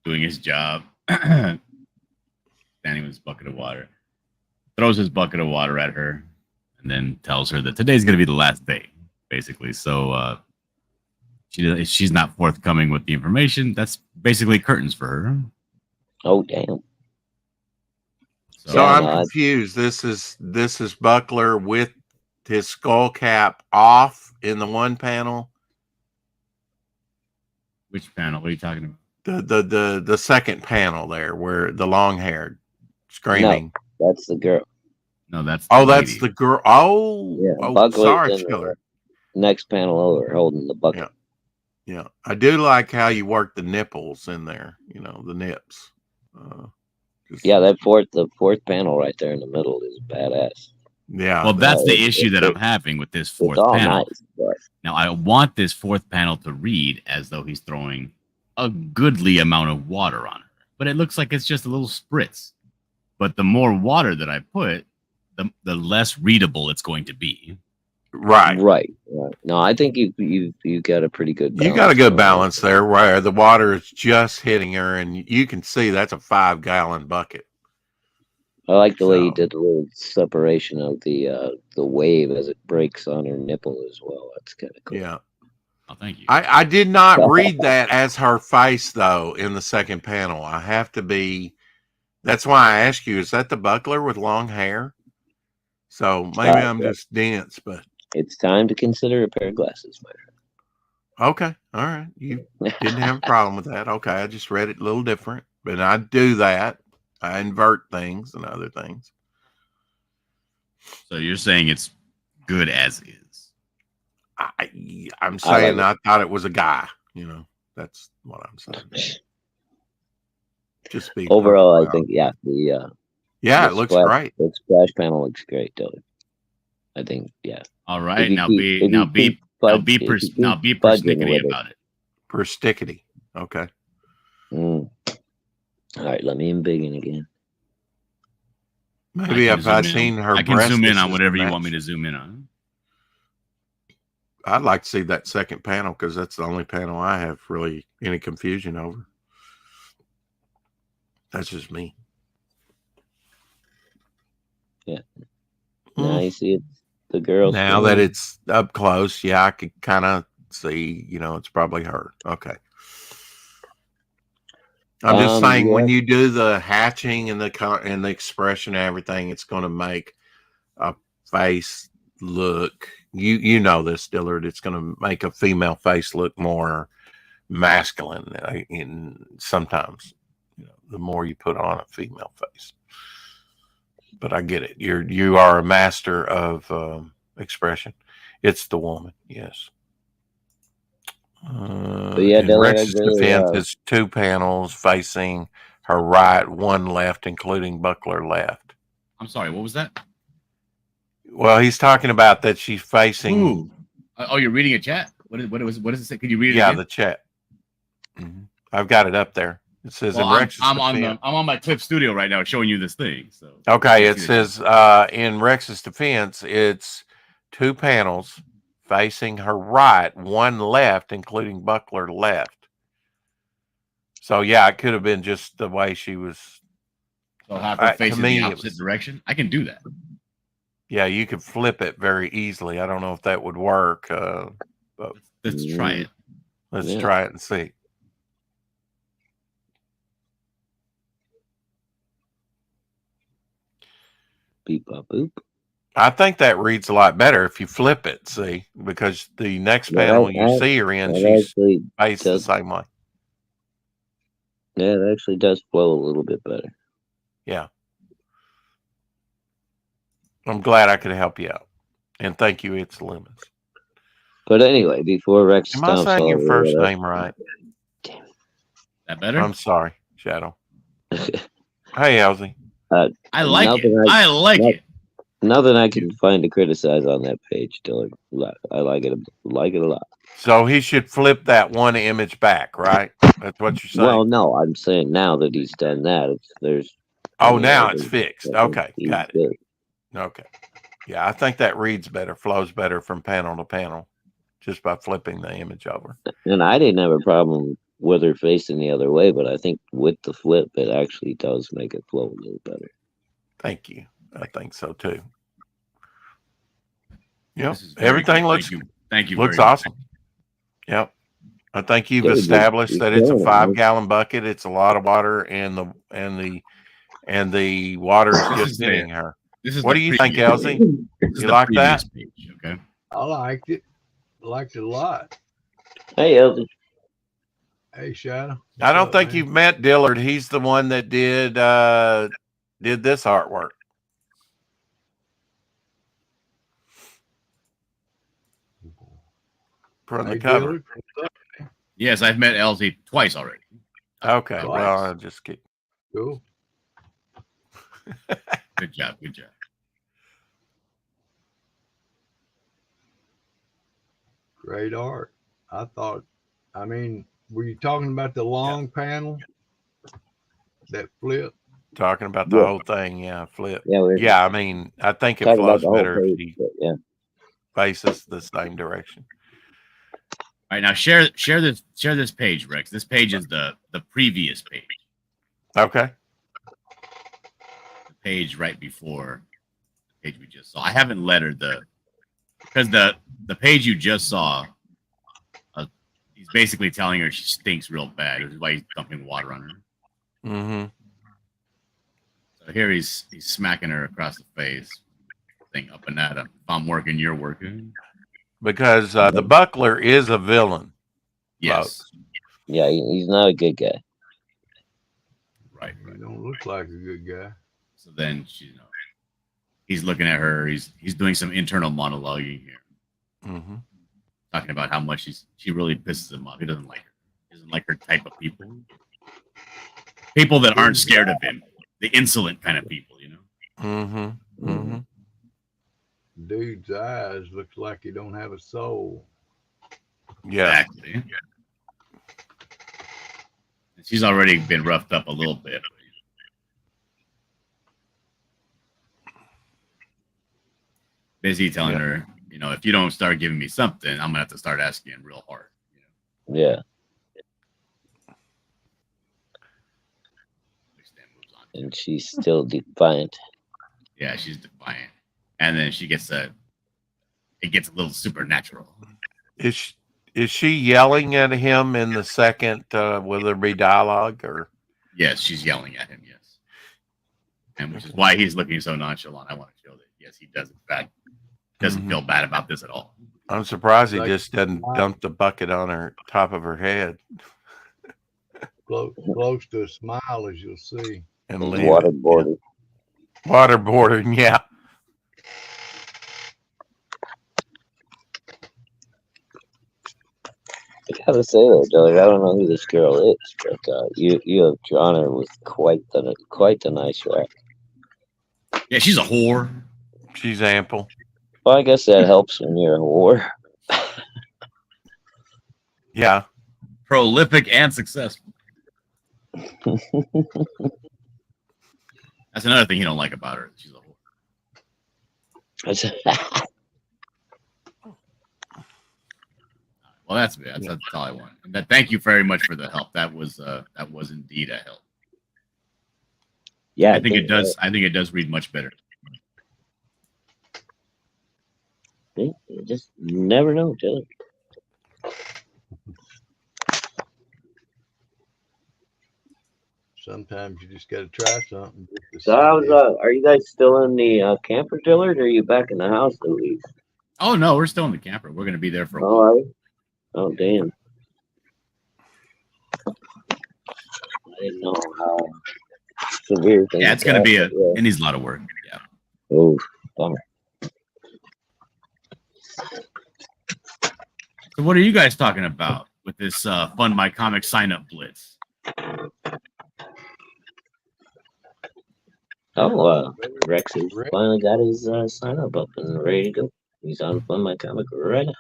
doing his job. Standing with his bucket of water. Throws his bucket of water at her. And then tells her that today's going to be the last day, basically. So she's not forthcoming with the information. That's basically curtains for her. Oh, damn. So I'm confused. This is Buckler with his skull cap off in the one panel. Which panel? What are you talking about? The second panel there, where the long haired screaming. No, that's the girl. No, that's that's the girl. Oh, yeah, sorry, Chiller. Next panel over, holding the bucket. Yeah. I do like how you work the nipples in there. The nips. The fourth panel right there in the middle is badass. Yeah. Well, that's the issue that I'm having with this fourth panel. Nice, but... Now, I want this fourth panel to read as though he's throwing a goodly amount of water on her, but it looks like it's just a little spritz. But the more water that I put, the less readable it's going to be. Right. No, I think you got a pretty good balance. You got a good balance there where the water is just hitting her, and you can see that's a 5-gallon bucket. I like the way you did the little separation of the wave as it breaks on her nipple as well. That's kind of cool. Yeah. Oh, thank you. I did not read that as her face, though, in the second panel. I have to be... That's why I asked you, is that the Buckler with long hair? So maybe I'm just dense, but... It's time to consider a pair of glasses, my friend. Okay. All right. You didn't have a problem with that. Okay. I just read it a little different, but I do that. I invert things and other things. So you're saying it's good as is? I'm saying I thought it was a guy. That's what I'm saying. Just be overall, I think it looks great. The splash panel looks great, Dylan. I think All right, now be persnickety about it. Persnickety. Okay. All right, let me embiggen again. Maybe if I'd seen her, I can zoom in on whatever you want me to zoom in on. I'd like to see that second panel because that's the only panel I have really any confusion over. That's just me. Yeah. Now you see it, the girl. Now that it's up close, I could kind of see, it's probably her. Okay. I'm just saying when you do the hatching and the expression and everything, it's going to make a face look. You know this, Dillard. It's going to make a female face look more masculine. Sometimes, the more you put on a female face. But I get it. You are a master of expression. It's the woman, yes. Rex's defense is 2 panels facing her right, 1 left, including Buckler left. I'm sorry, what was that? Well, he's talking about that she's facing. Ooh. Oh, you're reading a chat. What does it say? Could you read it? Yeah, again? the chat. Mm-hmm. I've got it up there. It says well, in Rex's I'm defense. on my Clip Studio right now, showing you this thing. So okay, it says in Rex's defense, it's 2 panels facing her right, 1 left, including buckler left. So yeah, it could have been just the way she was. So have her facing the opposite direction. I can do that. Yeah, you could flip it very easily. I don't know if that would work. But let's try it. Let's try it and see. Beep, bop, boop. I think that reads a lot better if you flip it, see, because the next panel you see her in, she's faced the same way. Yeah, it actually does flow a little bit better. Yeah. I'm glad I could help you out. And thank you, It's Lemons. But anyway, before Rex Am I saying your first name right? Damn it. That better? I'm sorry, Shadow. Hey, Elsie. I like it. I like it. Nothing I can find to criticize on that page, Dylan. I like it a lot. So he should flip that one image back, right? That's what you're saying. Well, no, I'm saying now that he's done that, now it's fixed. Okay, got it. Okay. Yeah, I think that reads better, flows better from panel to panel, just by flipping the image over. And I didn't have a problem with her facing the other way, but I think with the flip, it actually does make it flow a little better. Thank you. I think so too. Yep. Everything looks looks awesome. Yep. I think you've established that it's a 5-gallon bucket. It's a lot of water, and the water is just hitting her. What do you think, Elsie? You like that? Page, okay. I liked it. I liked it a lot. Hey, Elsie. Hey, Shadow. I don't think you've met Dillard. He's the one that did this artwork. From the cover. Yes, I've met Elsie twice already. Okay, well, I'll just get cool. Good job. Great art. I mean, were you talking about the long panel that flip? Talking about the whole thing, flip. Yeah, I mean, I think it flows better if he faces the same direction. All right, now share this page, Rex. This page is the previous page. Okay. The page right before the page we just saw. I haven't lettered because the page you just saw, he's basically telling her she stinks real bad, which is why he's dumping water on her. Mm-hmm. So here he's smacking her across the face, thing up and at him. If I'm working, you're working. Because the buckler is a villain. Yes. Folks. Yeah, he's not a good guy. Right. He don't look like a good guy. So then he's looking at her. He's doing some internal monologuing here. Mm-hmm. Talking about how much she really pisses him off. He doesn't like her. He doesn't like her type of people. People that aren't scared of him. The insolent kind of people, you know? Mm-hmm. Mm-hmm. Dude's eyes looks like he don't have a soul. Yeah. Exactly. She's already been roughed up a little bit. Busy telling her, if you don't start giving me something, I'm gonna have to start asking him real hard. Yeah. And she's still defiant. Yeah, she's defiant. And then it gets a little supernatural. Is she yelling at him in the second? Will there be dialogue or? Yes, she's yelling at him. Yes, and which is why he's looking so nonchalant. I want to show that yes, he does in fact doesn't feel bad about this at all. I'm surprised he just doesn't dump the bucket on her top of her head. Close to a smile, as you'll see. And leave waterboarding. Yeah. Waterboarding, yeah. I gotta say though, Doug, I don't know who this girl is, but you have drawn her with quite the nice rack. Yeah, she's a whore. She's ample. Well, I guess that helps when you're at war. Yeah. Prolific and successful. That's another thing you don't like about her. She's a whore. Well, that's all I want. And thank you very much for the help. That was indeed a help. Yeah, I think it does. I think it does read much better. You just never know, Taylor. Sometimes you just got to try something. So, are you guys still in the camper, Dillard, or are you back in the house, Louise? Oh no, we're still in the camper. We're going to be there for a while. Oh, damn! I didn't know how severe things. Yeah, it's going to be it needs a lot of work. Yeah. Oh, bummer. So, what are you guys talking about with this Fund My Comic sign up blitz? Oh, Rex has finally got his sign up and ready to go. He's on Fund My Comic right now.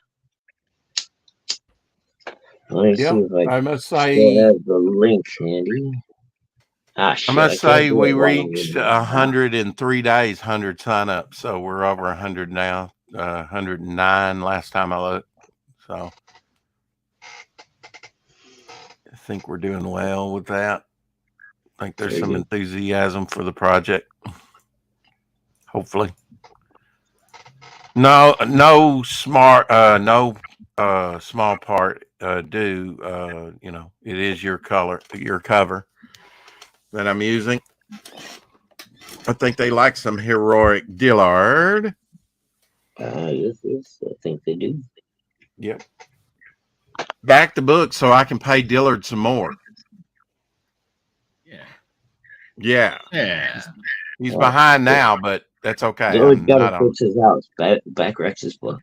Let me see if I must still say, have the link handy. I must say we reached 100 in 3 days, 100 signups. So we're over 100 now, 109 last time I looked. So I think we're doing well with that. I think there's some enthusiasm for the project. Hopefully. No small part it is your cover that I'm using. I think they like some heroic Dillard. Yes, I think they do. Yep. Back the book so I can pay Dillard some more. Yeah. He's behind now, but that's okay. Dillard's got to fix his house. Back Rex's book.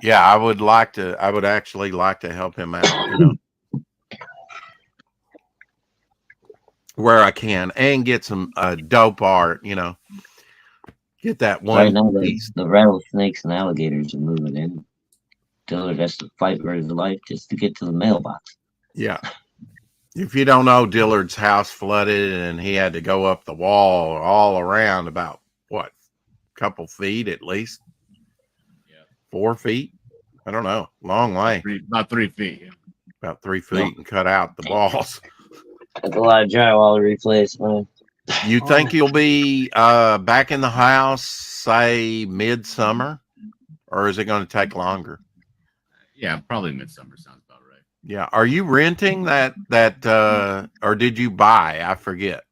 Yeah, I would actually like to help him out, where I can, and get some dope art, get that one. Right now, the rattlesnakes and alligators are moving in. Dillard has to fight for his life just to get to the mailbox. Yeah. If you don't know, Dillard's house flooded and he had to go up the wall all around about, a couple feet at least? Yeah. 4 feet? I don't know. Long way. About 3 feet. Yeah. About 3 feet and cut out the walls. That's a lot of drywall to replace, man. You think you'll be back in the house, say, midsummer? Or is it going to take longer? Yeah, probably midsummer sounds about right. Yeah. Are you renting that or did you buy? I forget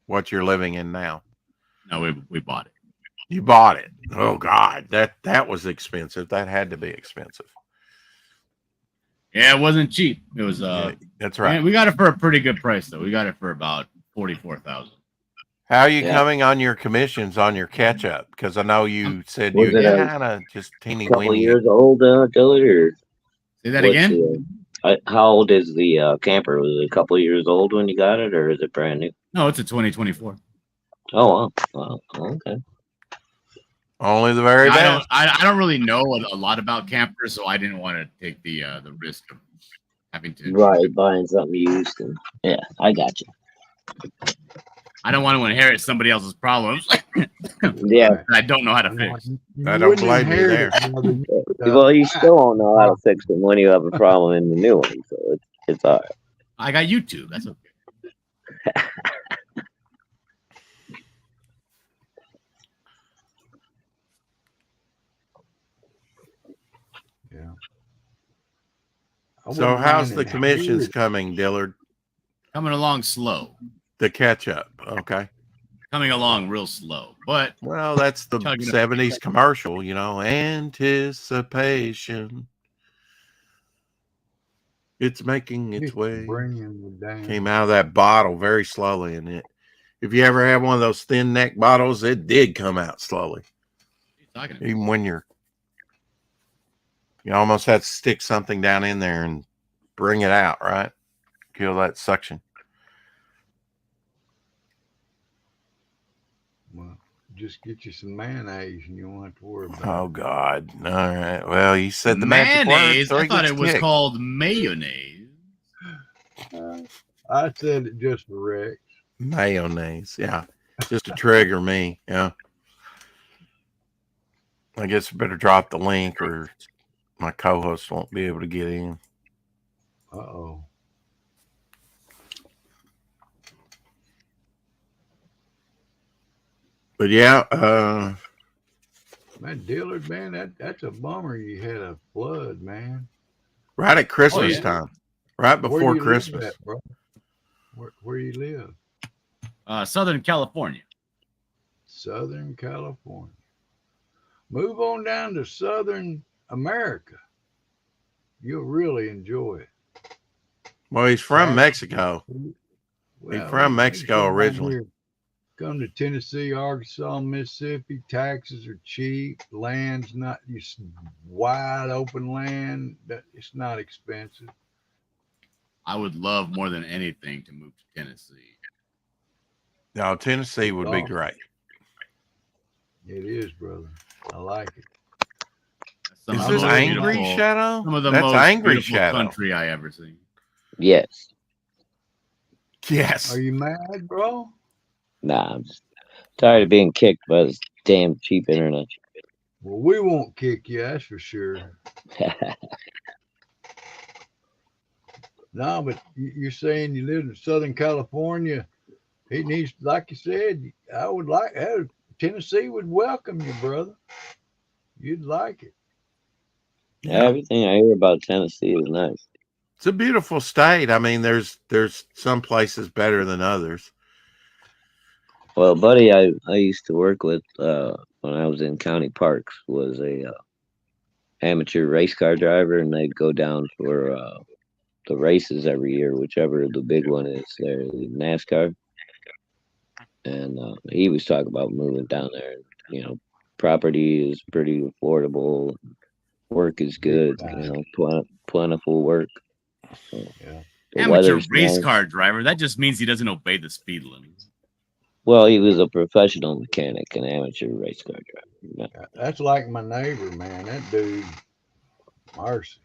what you're living in now. No, we bought it. You bought it. Oh God, that was expensive. That had to be expensive. Yeah, it wasn't cheap. It was that's right. Man, we got it for a pretty good price though. We got it for about $44,000. How are you coming on your commissions on your catch up? Because I know you said you kind of just teeny weeny. Couple years old, Dillard, or say that again? How old is the camper? Was it a couple years old when you got it, or is it brand new? No, it's a 2024. Oh wow. Okay. Only the very best. I don't really know a lot about campers, so I didn't want to take the risk of having to buying something used. And yeah, I got you. I don't want to inherit somebody else's problems. Yeah, I don't know how to fix. I don't blame you there. Well, you still don't know how to fix them when you have a problem in the new one, so it's all right. I got YouTube. That's okay. Yeah. So how's the commissions coming, Dillard? Coming along slow. The catch up, okay. Coming along real slow, but well, that's the 70s commercial, anticipation. It's making its way. Came out of that bottle very slowly, and if you ever have one of those thin neck bottles, it did come out slowly. Even when you almost had to stick something down in there and bring it out, right? Kill that suction. Well, just get you some mayonnaise, and you won't have to worry about Oh it. God! All right. Well, you said the magic word. Mayonnaise? So I he thought gets it was kicked. called mayonnaise. I said it just for Rex. Mayonnaise. Yeah, just to trigger me. Yeah. I guess I better drop the link, or my co-host won't be able to get in. Uh-oh. But yeah, Man, Dillard, man, that's a bummer you had a flood, man. right at Christmas Oh, yeah. time, right before Where you Christmas. live at, bro? Where you live? Southern California. Southern California. Move on down to Southern America. You'll really enjoy it. Well, he's from Mexico. Well, He's from Mexico come down originally. here. Come to Tennessee, Arkansas, Mississippi. Taxes are cheap. Land's not just wide open land. It's not expensive. I would love more than anything to move to Tennessee. No, Tennessee would be great. It is, brother. I like it. Is this Angry Shadow? Some of the That's most Angry beautiful Shadow country I ever seen. Yes. Yes. Are you mad, bro? Nah, I'm just tired of being kicked by this damn cheap internet. Well, we won't kick you, that's for sure. No, but you're saying you live in Southern California. It needs, like you said, Tennessee would welcome you, brother. You'd like it. Yeah. Everything I hear about Tennessee is nice. It's a beautiful state. I mean, there's some places better than others. Well, buddy, I used to work with when I was in county parks was a amateur race car driver, and they'd go down for the races every year, whichever the big one is there, NASCAR. And he was talking about moving down there. You know, property is pretty affordable. Work is good. You know, plentiful work. So, yeah. Amateur race car driver. That just means he doesn't obey the speed limit. Well, he was a professional mechanic, an amateur race car driver. Yeah, that's like my neighbor, man. That dude, mercy.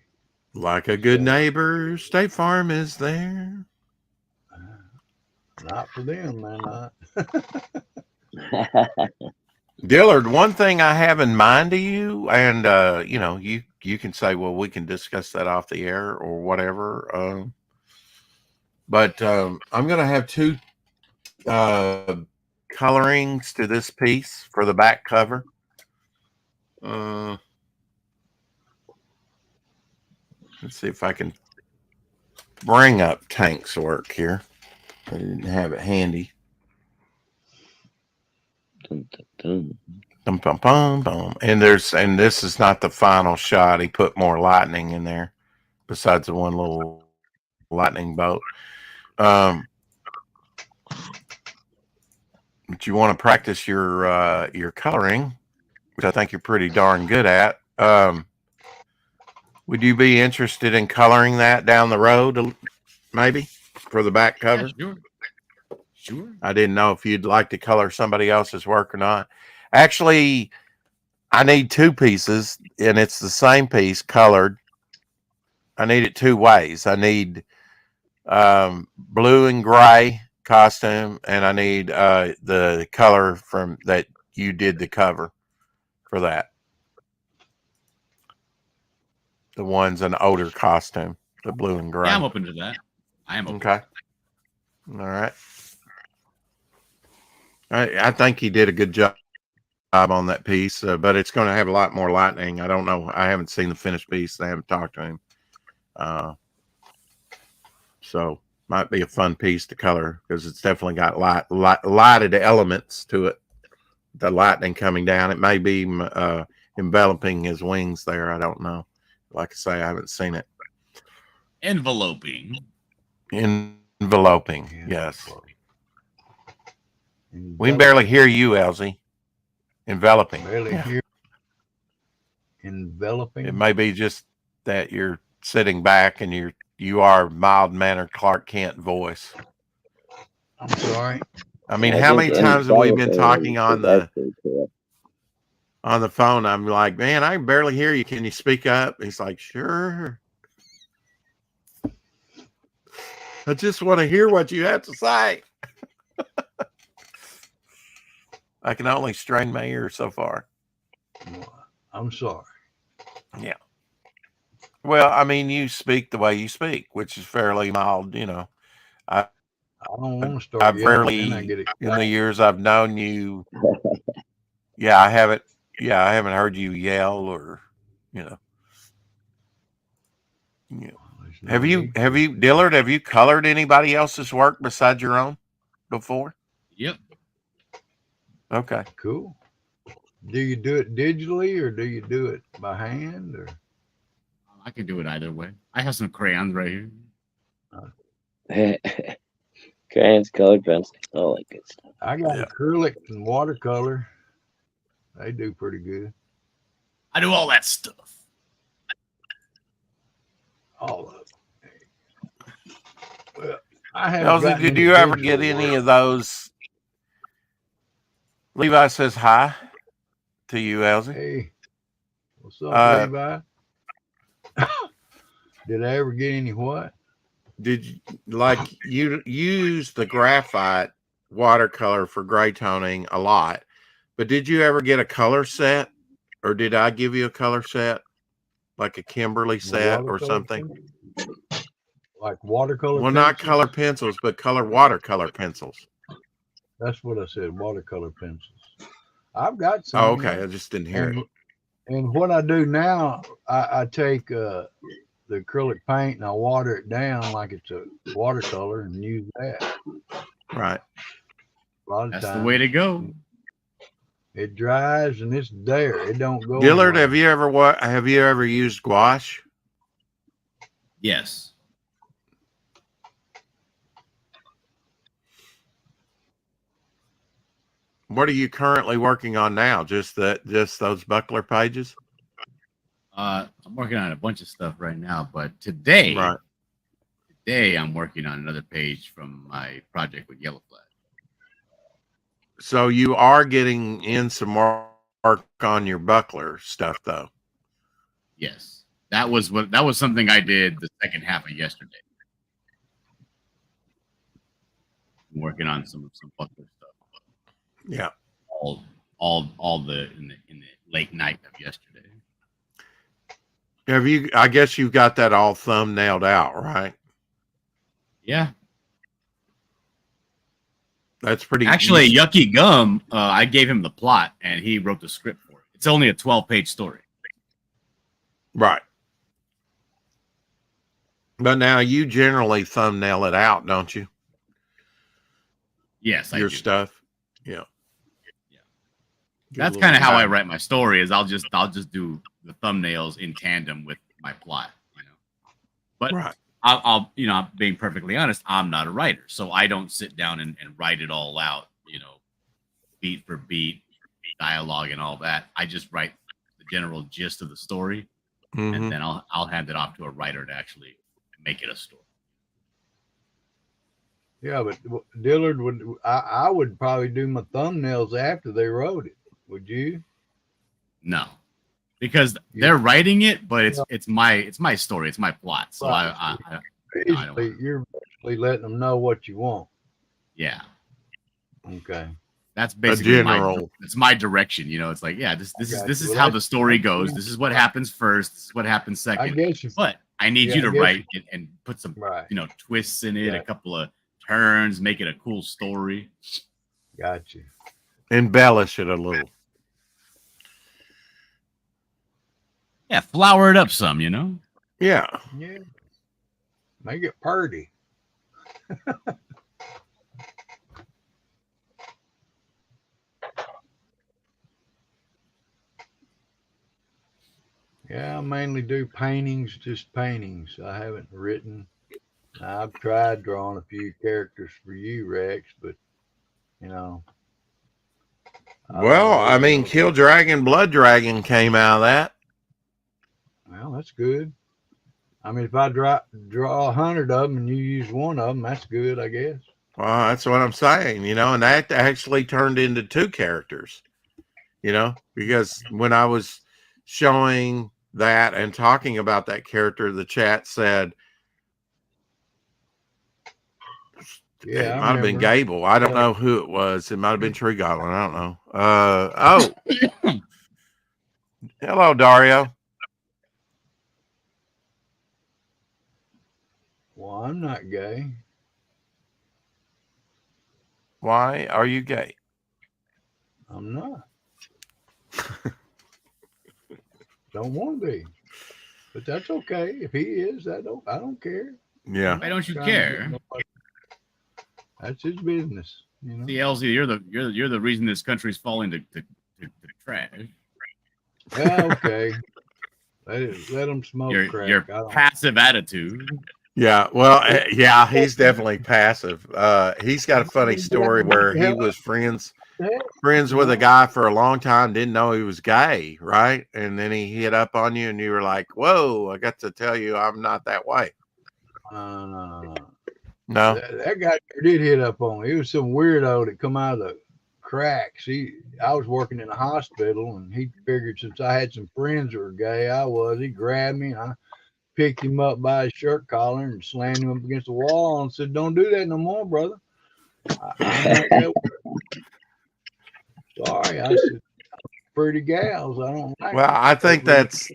Like a good neighbor, State Farm is there. Not for them, man. Not. Dillard, one thing I have in mind to you, and you know, you can say, well, we can discuss that off the air or whatever. But I'm going to have two colorings to this piece for the back cover. Let's see if I can bring up Tank's work here. I didn't have it handy. Dun, dun, dun. Bum, bum, bum. And this is not the final shot. He put more lightning in there besides the one little lightning bolt. But you want to practice your coloring, which I think you're pretty darn good at. Would you be interested in coloring that down the road, maybe, for the back cover? Yeah, sure. I didn't know if you'd like to color somebody else's work or not. Actually, I need two pieces, and it's the same piece colored. I need it two ways. I need blue and gray costume, and I need the color from that you did the cover for that. The one's an older costume, the blue and gray. Yeah, I'm open to that. I am open. Okay. All right. I think he did a good job on that piece, but it's going to have a lot more lightning. I don't know. I haven't seen the finished piece. I haven't talked to him. So might be a fun piece to color because it's definitely got lighted elements to it. The lightning coming down. It may be enveloping his wings there. I don't know. Like I say, I haven't seen it. Enveloping, yes. We can barely hear you, Elsie. Enveloping. Barely hear. Enveloping. It may be just that you're sitting back and you are mild-mannered Clark Kent voice. I'm sorry. I mean, how many times have we been talking on the phone? I'm like, man, I can barely hear you. Can you speak up? He's like, sure. I just want to hear what you have to say. I can only strain my ears so far. I'm sorry. Yeah. Well, I mean, you speak the way you speak, which is fairly mild, you know. I don't want to start. I've rarely, in the years I've known you, I haven't heard you yell or, you know. Have you, Dillard, have you colored anybody else's work besides your own before? Yep. Okay. Cool. Do you do it digitally or do you do it by hand or? I can do it either way. I have some crayons right here. Crayons, colored pencils, all that good stuff. I got acrylic and watercolor. They do pretty good. I do all that stuff. All of it. Well, I haven't. Elsie, did you ever get any of those? Levi says hi to you, Elsie. Hey, what's up, Levi? Did I ever get any what? Did you use the graphite watercolor for gray toning a lot, but did you ever get a color set, or did I give you a color set, like a Kimberly set or something? Like watercolor? Well, not color pencils, but color watercolor pencils. That's what I said, watercolor pencils. I've got some. Oh, okay. I just didn't hear it. And what I do now, I take the acrylic paint and I water it down like it's a watercolor and use that. Right. A lot of That's times, the way to go. It dries and it's there. It don't go. Dillard, have you ever used gouache? Yes. What are you currently working on now? Just those buckler pages? I'm working on a bunch of stuff right now, but today I'm working on another page from my project with Yellow Flag. So you are getting in some more work on your buckler stuff, though. Yes, that was something I did the second half of yesterday. I'm working on some buckler stuff. Yeah. All the in the late night of yesterday. Have you? I guess you've got that all thumbnailed out, right? Yeah. That's pretty. Actually, easy. Yucky Gum, I gave him the plot and he wrote the script for it. It's only a 12-page story. Right. But now you generally thumbnail it out, don't you? Yes, your stuff. Yeah. That's kind of how I write my story. Is I'll just do the thumbnails in tandem with my plot, you know. But I'll being perfectly honest, I'm not a writer, so I don't sit down and write it all out, you know, beat for beat, dialogue and all that. I just write the general gist of the story, and then I'll hand it off to a writer to actually make it a story. Yeah, but Dillard I would probably do my thumbnails after they wrote it. Would you? No, because they're writing it, but it's my story, it's my plot. So you're basically letting them know what you want. Yeah. Okay. That's basically my direction. You know, it's like, this is how the story goes. This is what happens first. This is what happens second. But I need you to write it and put some twists in it, a couple of turns, make it a cool story. Gotcha. Embellish it a little. Yeah, flower it up some, you know? Yeah. Yeah. Make it party. Yeah, I mainly do paintings, just paintings. I haven't written. I've tried drawing a few characters for you, Rex, but, you know. Well, I mean, Kill Dragon, Blood Dragon came out of that. Well, that's good. I mean, if I draw 100 of them and you use one of them, that's good, I guess. Well, that's what I'm saying, and that actually turned into two characters, because when I was showing that and talking about that character, the chat said, it might have been Gable. I don't know who it was. It might have been Tree Goblin. I don't know. Hello, Dario. Well, I'm not gay. Why are you gay? I'm not. Don't want to be. But that's okay. If he is, I don't care. Yeah. Why don't you care? That's his business. See, LZ, you're the reason this country's falling to trash. Yeah, okay. Let him smoke crack. Your passive attitude. Yeah, well, yeah, he's definitely passive. He's got a funny story where he was friends with a guy for a long time, didn't know he was gay, right? And then he hit up on you, and you were like, "Whoa, I got to tell you, I'm not that way." No. That guy did hit up on me. He was some weirdo that come out of the cracks. I was working in a hospital, and he figured since I had some friends that were gay, he grabbed me, and I picked him up by his shirt collar and slammed him up against the wall and said, "Don't do that no more, brother." Sorry, I said, "Pretty gals, I don't like." Well, I think that's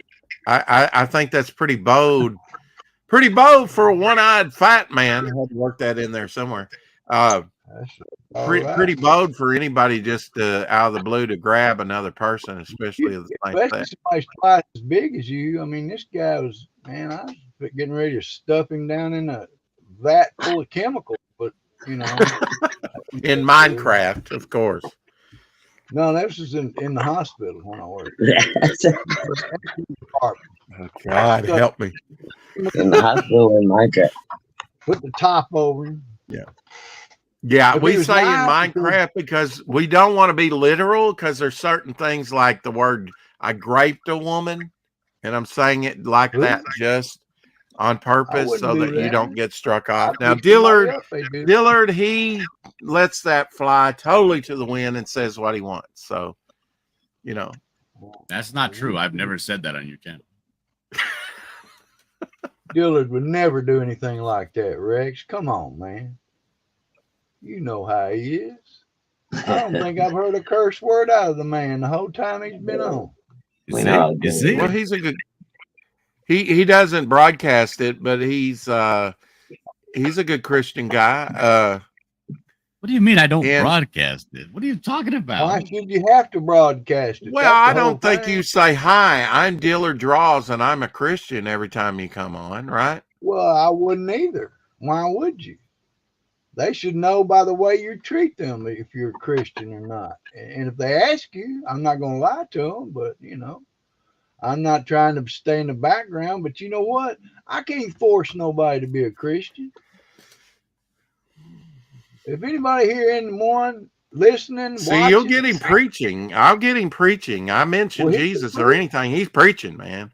I think that's pretty bold. Pretty bold for a one-eyed fat man. I had to work that in there somewhere. Pretty bold for anybody just out of the blue to grab another person, especially somebody's twice as big as you. I mean, this guy was, man, I was getting ready to stuff him down in a vat full of chemicals, but in Minecraft, of course. No, this was in the hospital when I worked. Oh, God, help me. In the hospital in Minecraft. Put the top over him. Yeah. Yeah, we say in Minecraft because we don't want to be literal, because there's certain things like the word "I raped a woman," and I'm saying it like that just on purpose so that you don't get struck off. Now, Dillard, he lets that fly totally to the wind and says what he wants. So, that's not true. I've never said that on your channel. Dillard would never do anything like that, Rex. Come on, man. You know how he is. I don't think I've heard a curse word out of the man the whole time he's been on. Well, he's a good. He doesn't broadcast it, but he's a good Christian guy. What do you mean I don't broadcast it? What are you talking about? Why should you have to broadcast it? Well, I don't think you say, "Hi, I'm Dillard Draws, and I'm a Christian" every time you come on, right? Well, I wouldn't either. Why would you? They should know by the way you treat them if you're a Christian or not. And if they ask you, I'm not going to lie to them, but, I'm not trying to stay in the background. But you know what? I can't force nobody to be a Christian. If anybody here in the morning listening, see, you'll get him preaching. I'll get him preaching. I mention Jesus or anything. He's preaching, man.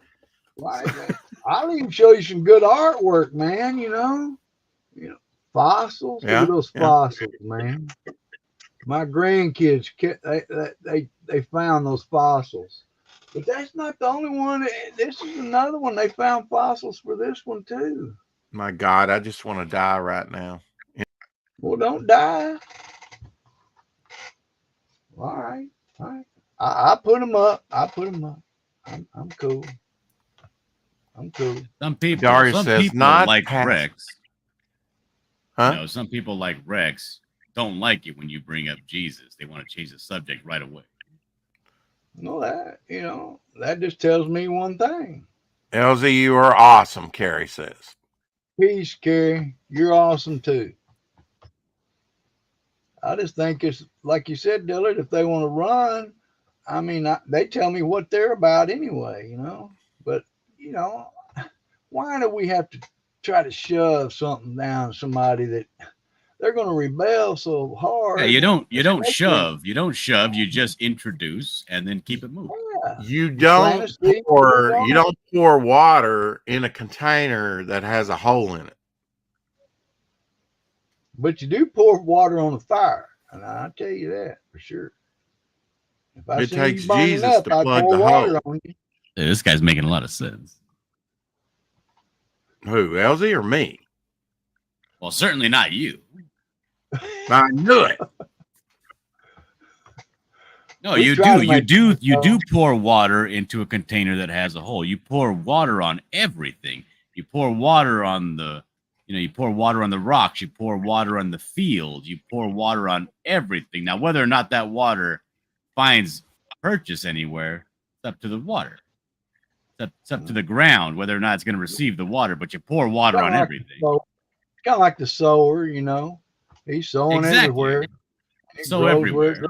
I'll even show you some good artwork, man. Fossils. Look at those fossils, man. My grandkids, they found those fossils. But that's not the only one. This is another one. They found fossils for this one, too. My God, I just want to die right now. Well, don't die. All right. I put them up. I'm cool. I'm cool. Some people like Rex. Huh? No, some people like Rex don't like it when you bring up Jesus. They want to change the subject right away. No, that just tells me one thing. LZ, you are awesome, Carrie says. Peace, Carrie. You're awesome too. I just think it's like you said, Dillard, if they want to run, I mean, they tell me what they're about anyway, But, why do we have to try to shove something down somebody that they're going to rebel so hard? Yeah, you don't shove. You don't shove. You just introduce and then keep it moving. Yeah. You don't pour water in a container that has a hole in it. But you do pour water on the fire, and I'll tell you that for sure. If I It see takes you burning Jesus up, to I'd plug pour the water hole. on you. Yeah, this guy's making a lot of sense. Who, Elsie or me? Well, certainly not you. I knew it. No, you do pour water into a container that has a hole. You pour water on everything. You pour water on the, you pour water on the rocks. You pour water on the field. You pour water on everything. Now, whether or not that water finds purchase anywhere, it's up to the water. It's up to the ground whether or not it's going to receive the water. But you pour water on everything. It's kind of like the sower, He's sowing everywhere. So everywhere.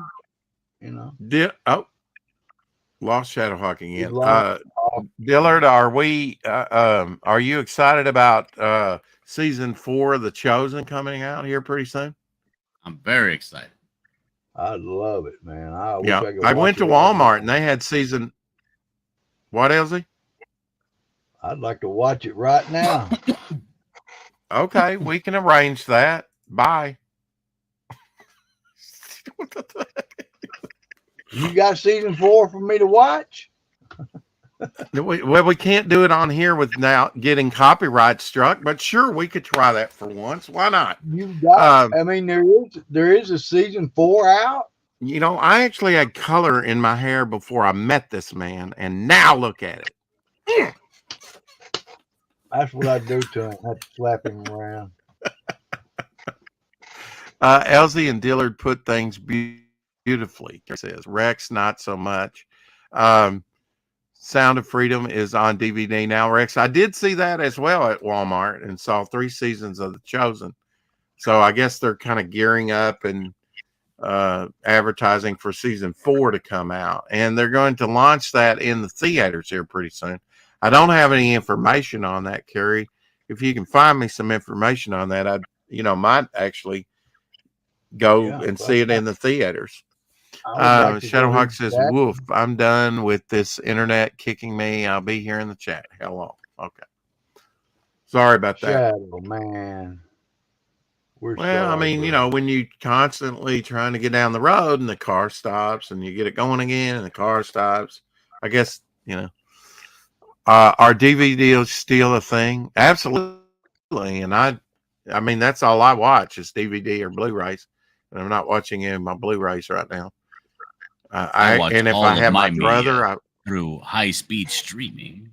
Lost Shadow Hawk again. Dillard, are you excited about season 4 of The Chosen coming out here pretty soon? I'm very excited. I love it, man. I went to Walmart and they had season. What, Elsie? I'd like to watch it right now. Okay, we can arrange that. Bye. You got season 4 for me to watch? Well, we can't do it on here without getting copyright struck, but sure, we could try that for once. Why not? There is a season 4 out. I actually had color in my hair before I met this man, and now look at it. That's what I do to him. I'd slap him around. Elsie and Dillard put things beautifully. It says Rex, not so much. Sound of Freedom is on DVD now, Rex. I did see that as well at Walmart and saw 3 seasons of The Chosen. So I guess they're kind of gearing up and advertising for season 4 to come out. And they're going to launch that in the theaters here pretty soon. I don't have any information on that, Carrie. If you can find me some information on that, I might actually go and see it in the theaters. Shadowhawk says, "Woof, I'm done with this internet kicking me. I'll be here in the chat." Hello. Okay. Sorry about that. Shadow, man. When you constantly trying to get down the road and the car stops and you get it going again and the car stops, I guess, are DVDs still a thing? Absolutely. And I mean, that's all I watch is DVD or Blu-rays. And I'm not watching any of my Blu-rays right now. If I have my brother through high-speed streaming.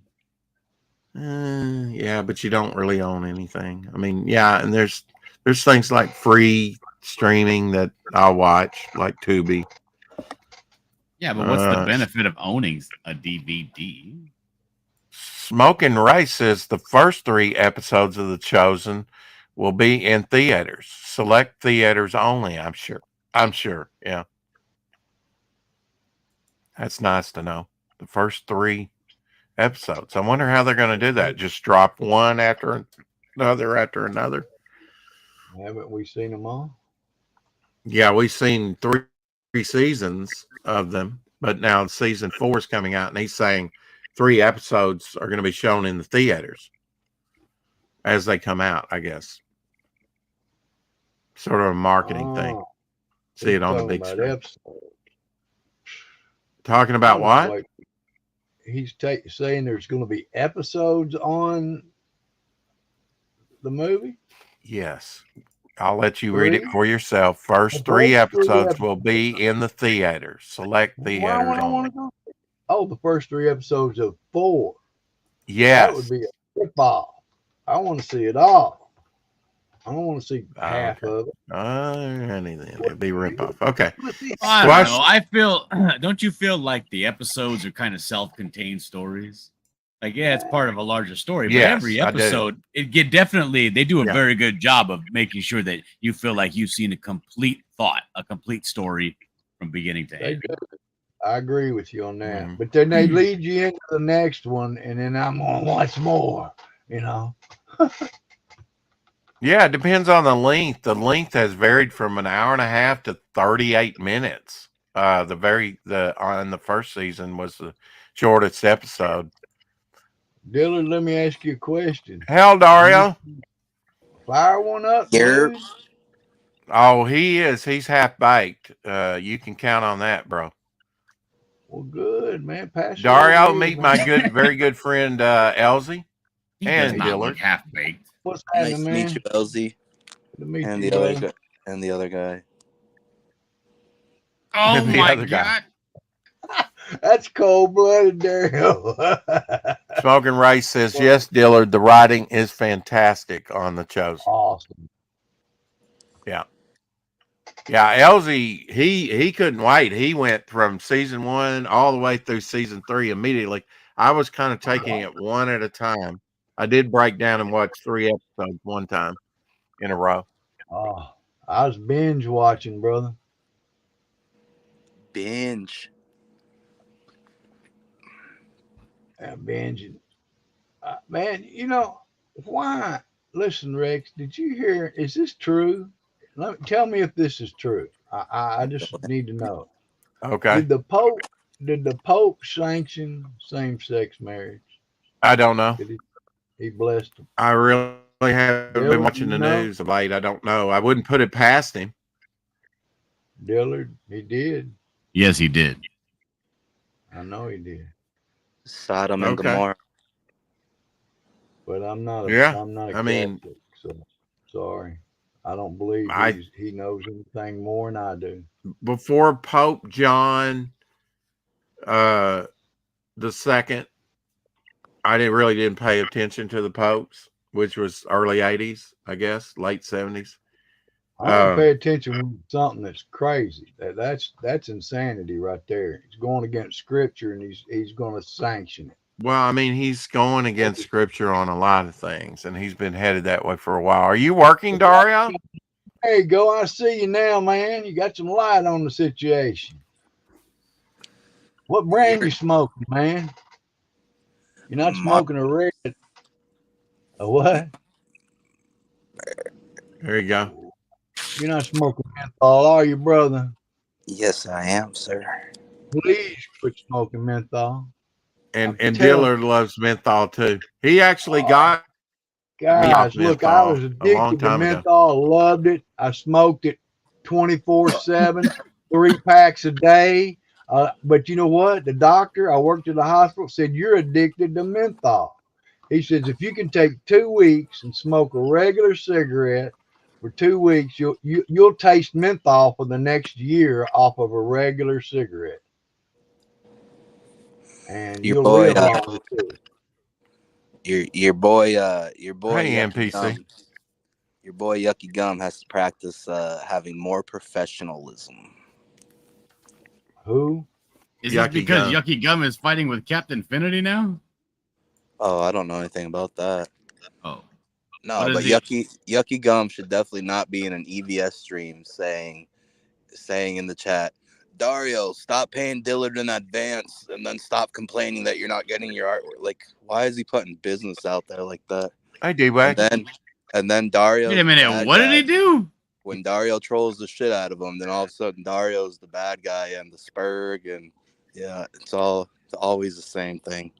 Yeah, but you don't really own anything. I mean, and there's things like free streaming that I'll watch, like Tubi. Yeah, but what's the benefit of owning a DVD? Smoking Ray says the first 3 episodes of The Chosen will be in theaters. Select theaters only, I'm sure. Yeah. That's nice to know. The first 3 episodes. I wonder how they're going to do that. Just drop one after another after another. Haven't we seen them all? Yeah, we've seen 3 seasons of them, but now season 4 is coming out, and he's saying 3 episodes are going to be shown in the theaters as they come out, I guess. Sort of a marketing thing. See it on the big screen. Talking about what? Like he's saying there's going to be episodes on the movie? Yes. I'll let you read it for yourself. First 3 episodes will be in the theaters. Select theaters only. The first 3 episodes of 4. Yes. That would be a rip-off. I want to see it all. I don't want to see half of it. Anything. It'd be rip-off. Okay. I don't know. Don't you feel like the episodes are kind of self-contained stories? Like, it's part of a larger story, but every episode, they do a very good job of making sure that you feel like you've seen a complete thought, a complete story from beginning to end. I agree with you on that. Mm-hmm. But then they lead you into the next one, and then I'm going to watch more, Yeah, it depends on the length. The length has varied from an hour and a half to 38 minutes. On the first season was the shortest episode. Dylan, let me ask you a question. Hell, Dario. Fire one up, here. Oh, he is. He's half baked. You can count on that, bro. Well, good, man. Pass it over Dario, here, meet my man. very good friend Elsie He does and not look Dillard. half baked. What's Nice happening, to meet man? you, Elsie, Good to meet and you, the other brother. guy. And the other guy. Oh And the my other guy. god! That's cold blooded, Daryl. Smoking Race says, yes, Dillard, the writing is fantastic on The Chosen. Awesome. Yeah. Yeah, Elsie, he couldn't wait. He went from season 1 all the way through season 3 immediately. I was kind of taking it one at a time. I did break down and watch 3 episodes one time in a row. Oh, I was binge watching, brother. Binge. Yeah, binging. Man, why? Listen, Rex, did you hear? Is this true? Tell me if this is true. I just need to know. Okay. Did the Pope sanction same sex marriage? I don't know. Did he blessed them? I really haven't been watching the Dillard, you news know? of late. I don't know. I wouldn't put it past him. Dillard, he did. Yes, he did. I know he did. Sodom and Okay. Gomorrah. But I'm not a Yeah. I'm not a I mean, Catholic, so sorry. I don't believe he knows anything more than I do. before Pope John the second, I didn't pay attention to the popes, which was early 80s, I guess, late 70s. I only pay attention when it's something that's crazy. That's insanity right there. He's going against scripture and he's going to sanction it. Well, I mean, he's going against scripture on a lot of things, and he's been headed that way for a while. Are you working, Dario? There you go. I see you now, man. You got some light on the situation. What brand you smoking, man? You're not smoking a red. A what? There you go. You're not smoking menthol, are you, brother? Yes, I am, sir. Please quit smoking menthol. And Dillard loves menthol too. He actually got guys, look, I was addicted to menthol, loved it. I smoked it 24/7, 3 packs a day. But you know what? The doctor, I worked at the hospital, said, you're addicted to menthol. He says, if you can take 2 weeks and smoke a regular cigarette for 2 weeks, you'll taste menthol for the next year off of a regular cigarette. And Your you'll boy, live longer too. Your boy, Hey, Yucky NPC. Gum, your boy Yucky Gum has to practice having more professionalism. Who? Is it because Yucky Gum is fighting with Captain Finity now? Oh, I don't know anything about that. Oh. No, but Yucky Gum should definitely not be in an EVS stream saying in the chat, Dario, stop paying Dillard in advance and then stop complaining that you're not getting your artwork. Like, why is he putting business out there like that? I do, and then Dario. Wait a minute, what did he do? When Dario trolls the shit out of him, then all of a sudden Dario's the bad guy and the Spurg, and yeah, it's always the same thing.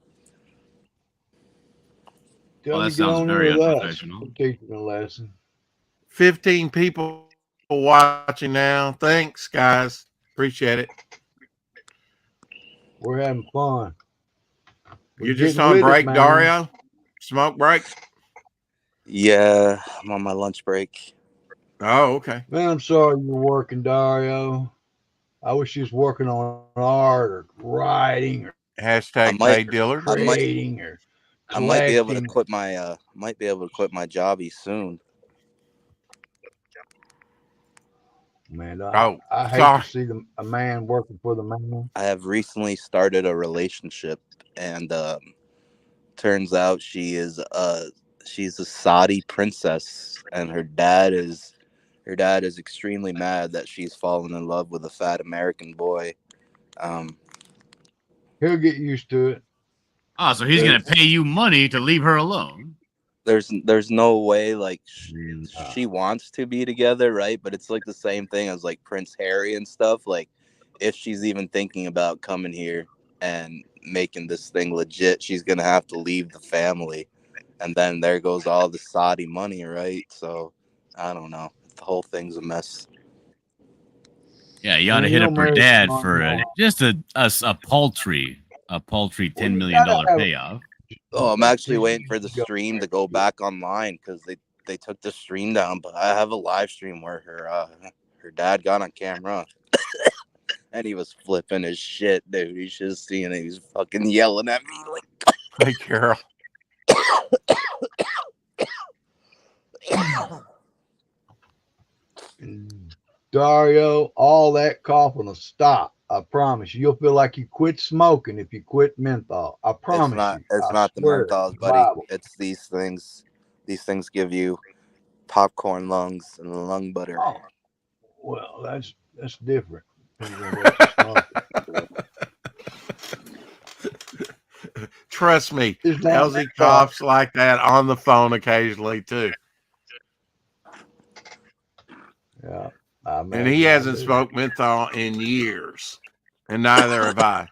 Well, that sounds very unprofessional. Teaching a lesson. 15 people watching now. Thanks, guys. Appreciate it. We're having fun. You're just on break, Dario? Smoke break? Yeah, I'm on my lunch break. Oh, okay. Man, I'm sorry you're working, Dario. I wish you was working on art or writing or hashtag pay Dillard. Trading or I might be able to quit my my jobby soon. Man, I hate to see a man working for the man. I have recently started a relationship, and turns out she's a Saudi princess, and her dad is extremely mad that she's fallen in love with a fat American boy. He'll get used to it. Oh, so he's gonna pay you money to leave her alone? There's no way, like, she wants to be together, right? But it's like the same thing as like Prince Harry and stuff. Like, if she's even thinking about coming here and making this thing legit, she's gonna have to leave the family, and then there goes all the Saudi money, right? So I don't know. The whole thing's a mess. Yeah, you ought to hit up her dad for just a paltry $10 million payoff. Oh, I'm actually waiting for the stream to go back online because they took the stream down. But I have a live stream where her dad got on camera and he was flipping his shit, dude. You should have seen it. He was fucking yelling at me like, "Hey, Carol." Dario, all that coughing will stop. I promise you. You'll feel like you quit smoking if you quit menthol. I promise you. It's not the menthols, buddy. It's these things. These things give you popcorn lungs and lung butter. Oh, well, that's different. Trust me, Elsie coughs like that on the phone occasionally too. Yeah. And he hasn't smoked menthol in years, and neither have I.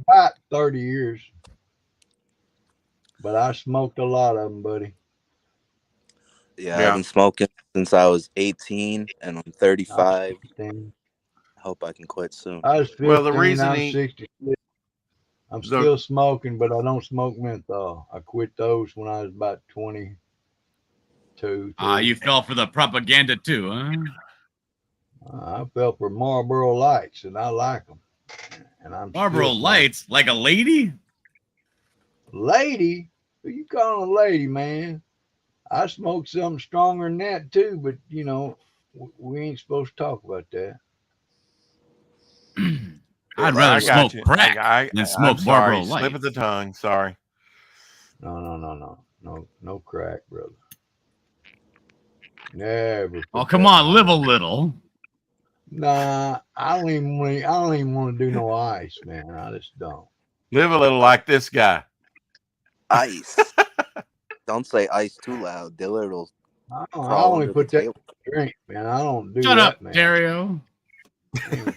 About 30 years. But I smoked a lot of them, buddy. Yeah, I've been smoking since I was 18, and I'm 35. I hope I can quit soon. I was 15, well, the reason I'm 66. I'm still smoking, but I don't smoke menthol. I quit those when I was about 22. You fell for the propaganda too, huh? I fell for Marlboro Lights, and I like them. And I'm Marlboro Lights, like a lady? Lady? Who you calling a lady, man? I smoke something stronger than that too, but you know, we ain't supposed to talk about that. I'd rather smoke crack than smoke Marlboro Lights. Slip of the tongue. Sorry. No crack, brother. Never. Oh, come on, live a little. Nah, I don't even want to do no ice, man. I just don't. Live a little like this guy. Ice. Don't say ice too loud. Dillard will. I only put that in the drink, man. I don't do that. Shut up, man. Dario.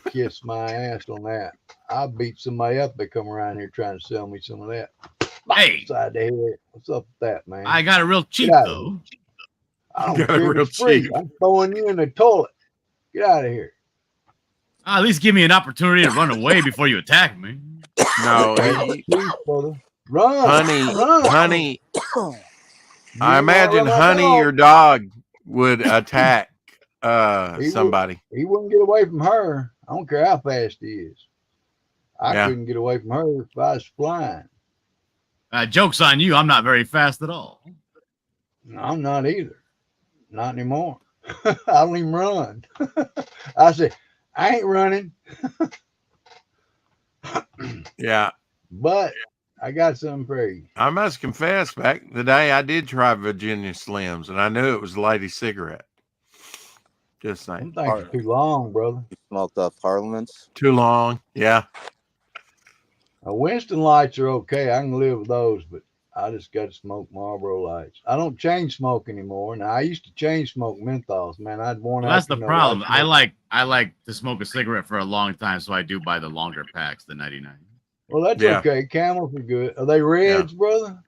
Kiss my ass on that. I'll beat somebody up. They come around here trying to sell me some of that. Hey, side the head. What's up with that, man? I got it real cheap though. I don't care if it's free. I'm throwing you in the toilet. Get out of here. At least give me an opportunity to run away before you attack me. No, run, honey. I imagine Honey, your dog, would attack somebody. He wouldn't get away from her. I don't care how fast he is. I couldn't get away from her if I was flying. Joke's on you. I'm not very fast at all. No, I'm not either. Not anymore. I don't even run. I said, I ain't running. Yeah. But I got something for you. I must confess, back the day I did try Virginia Slims, and I knew it was a lady cigarette. Just saying. Them things are too long, brother. You smoked off Parliaments? Too long, yeah. Winston Lights are okay. I can live with those, but I just got to smoke Marlboro Lights. I don't chain smoke anymore. Now I used to chain smoke menthols, man. I'd worn out. That's the problem. I like to smoke a cigarette for a long time, so I do buy the longer packs, the 99. Well, that's okay. Camels are good. Are they reds, brother?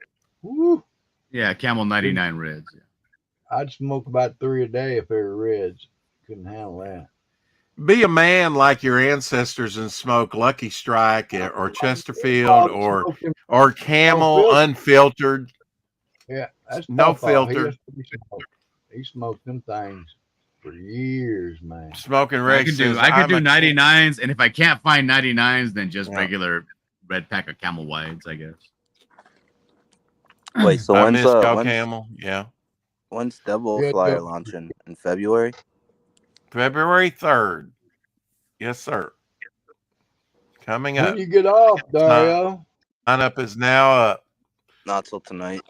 Woo. Yeah, Camel 99 reds. Yeah. I'd smoke about 3 a day if they were reds. Couldn't handle that. Be a man like your ancestors and smoke Lucky Strike or Chesterfield or Camel unfiltered. Yeah, that's no filter. He smoked them things for years, man. Smoking Rex. I could do 99s, and if I can't find 99s, then just regular red pack of Camel Wides, I guess. Wait, so when's Camel? Yeah. When's Devil Flyer launching? In February? February 3rd. Yes, sir. Coming up. When you get off, Dario? Lineup is now up. Not till tonight.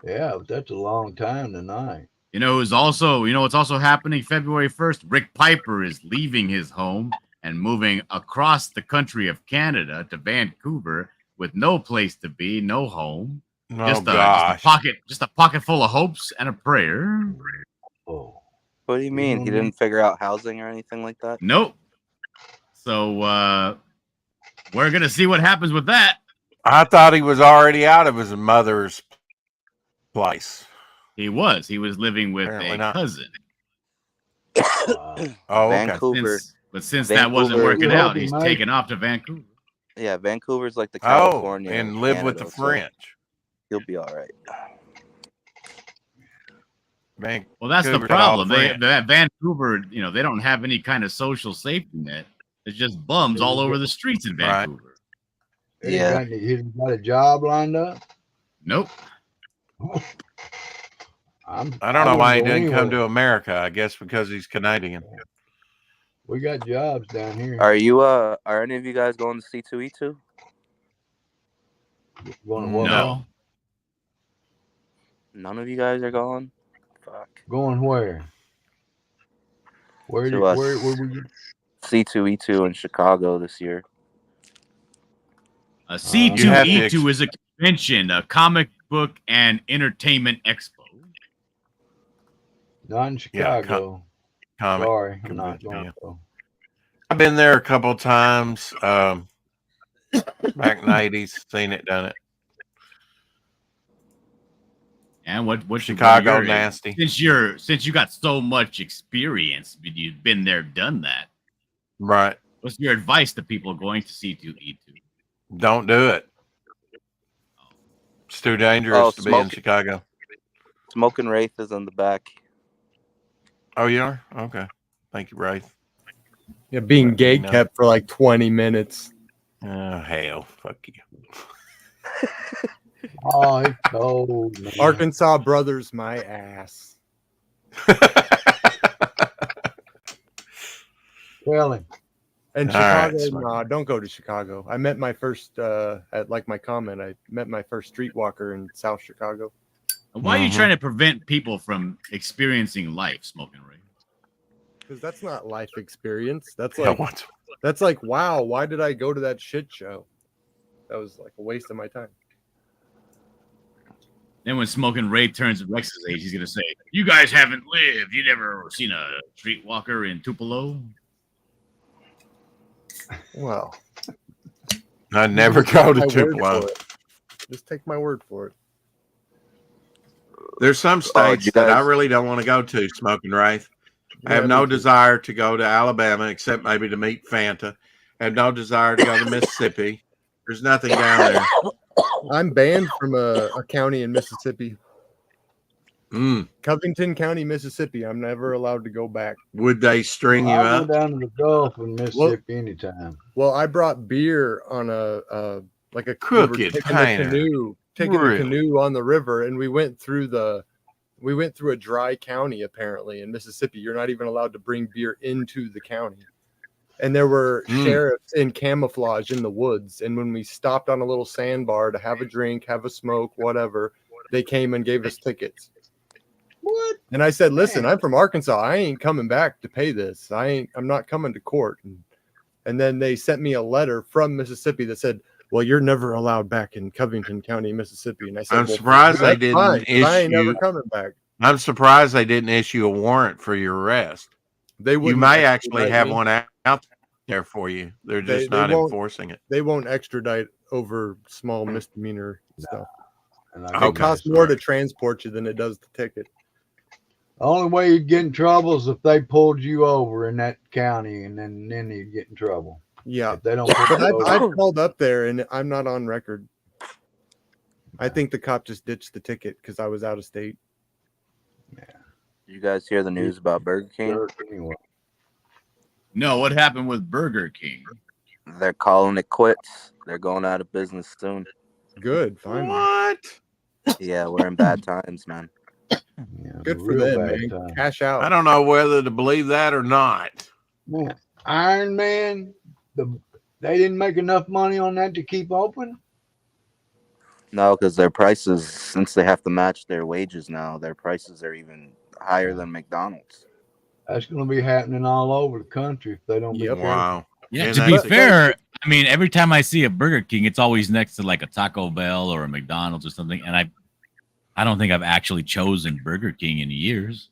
Yeah, but that's a long time tonight. You know what's also happening February 1st? Rick Piper is leaving his home and moving across the country of Canada to Vancouver with no place to be, no home. Just a pocket full of hopes and a prayer. Oh. What do you mean? He didn't figure out housing or anything like that? Nope. So we're gonna see what happens with that. I thought he was already out of his mother's place. He was living with Apparently a not. cousin. Oh, okay. Vancouver. Since that wasn't Vancouver- working You out, hope he he's makes taken off to Vancouver. Yeah, Vancouver's like the Oh, California and of live with Canada, the so French. he'll be all right. Well, that's the Vancouver's got all problem. the French. That Vancouver, they don't have any kind of social safety net. There's just bums all over the streets in Right. Vancouver. Yeah. He's got a job lined up. Nope. I don't know why he didn't come anywhere. to America. I guess because he's Canadian. We got jobs down here. Are any of you guys going to C2E2? Going to what? No. None of you guys are going? Fuck. Going where? Where To we C2E2 in Chicago this year. C2E2 is a convention, a comic book and entertainment expo. not in Chicago. Comic Sorry, I'm convention, not going. yeah. I've been there a couple times. Back in the 80s, seen it, done it. And what's Chicago nasty. Since you got so much experience, you've been there, done that. Right. What's your advice to people going to C2E2? Don't do it. It's too dangerous to be in Chicago. Smoking Wraith is in the back. Oh, you are? Okay. Thank you, Wraith. Yeah, being gate kept for like 20 minutes. Oh, hell. Fuck you. Oh, it's cold, man. Arkansas brothers, my ass. Tell him. And Chicago, no, don't go to Chicago. I met my first, at like my comment, I met my first streetwalker in South Chicago. Why are you trying to prevent people from experiencing life, Smoking Ray? Because that's not life experience. That's like, wow, why did I go to that shit show? That was like a waste of my time. Then when Smoking Ray turns Rex's age, he's gonna say, "You guys haven't lived. You never seen a streetwalker in Tupelo." Well, I never go to Tupelo. Just take my word for it. There's some states that I really don't want to go to, Smoking Wraith. I have no desire to go to Alabama except maybe to meet Fanta. I have no desire to go to Mississippi. There's nothing down there. I'm banned from a county in Mississippi. Covington County, Mississippi. I'm never allowed to go back. Would they string you I'll up? go down to the Gulf in Mississippi anytime. Well, I brought beer on a crooked canoe, taking a canoe on the river, and we went through a dry county. Apparently, in Mississippi, you're not even allowed to bring beer into the county. And there were sheriffs in camouflage in the woods. And when we stopped on a little sandbar to have a drink, have a smoke, whatever, they came and gave us tickets. What? And I said, listen, I'm from Arkansas. I ain't coming back to pay this. I'm not coming to court. And then they sent me a letter from Mississippi that said, well, you're never allowed back in Covington County, Mississippi. And I said, I'm surprised they didn't issue. I ain't never coming back. I'm surprised they didn't issue a warrant for your arrest. You may actually have one out there for you. They're just not enforcing it. They won't extradite over small misdemeanor stuff. It costs more to transport you than it does the ticket. The only way you'd get in trouble is if they pulled you over in that county, and then you'd get in trouble. Yeah, if they don't. I've called up there, and I'm not on record. I think the cop just ditched the ticket because I was out of state. Yeah. You guys hear the news about Burger King? No, what happened with Burger King? They're calling it quits. They're going out of business soon. Good, finally. What? Yeah, we're in bad times, man. Yeah, good for them, man. Cash out. I don't know whether to believe that or not. Man, Iron Man, they didn't make enough money on that to keep open? No, because their prices, since they have to match their wages now, their prices are even higher than McDonald's. That's going to be happening all over the country if they don't be careful. Wow. Yeah, to be fair, I mean, every time I see a Burger King, it's always next to like a Taco Bell or a McDonald's or something, and I don't think I've actually chosen Burger King in years.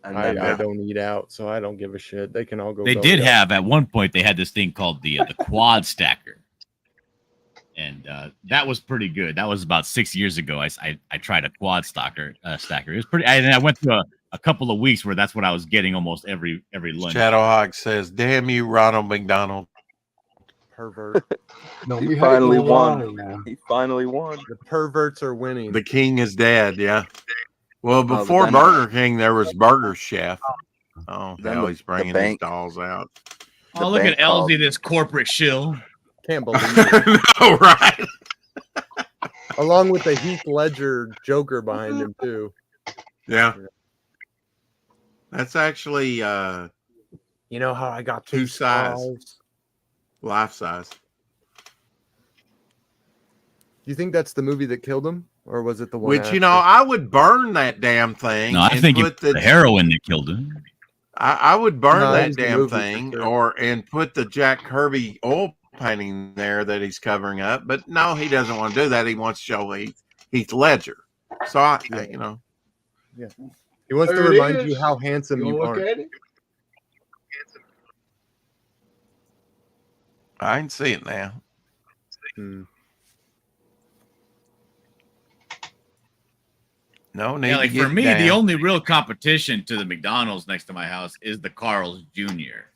I don't eat out, so I don't give a shit. They can all go. They did have at one point. They had this thing called the quad stacker, and that was pretty good. That was about 6 years ago. I tried a quad stacker. It was pretty. I went through a couple of weeks where that's what I was getting almost every lunch. Shadowhawk says, "Damn you, Ronald McDonald, pervert." He finally won. He finally won. The perverts are winning. The king is dead." Yeah. Well, before Burger King, there was Burger Chef. Oh, hell, he's bringing his dolls out. Oh, look at Elsie, this corporate shill. Can't believe it. No, right? Along with the Heath Ledger Joker behind him, too. Yeah. That's actually you know how I got two size, life size. Do you think that's the movie that killed him, or was it the one? Which after? you know, I would burn that damn thing. No, I think it's the heroin that killed him. I would burn that damn thing, and put the Jack Kirby oil painting there that he's covering up. But no, he doesn't want to do that. He wants to show Heath Ledger. So you know, yeah. He wants to remind you how handsome you are. I can see it now. No, yeah, like for me, the only real competition to the McDonald's next to my house is the Carl's Jr.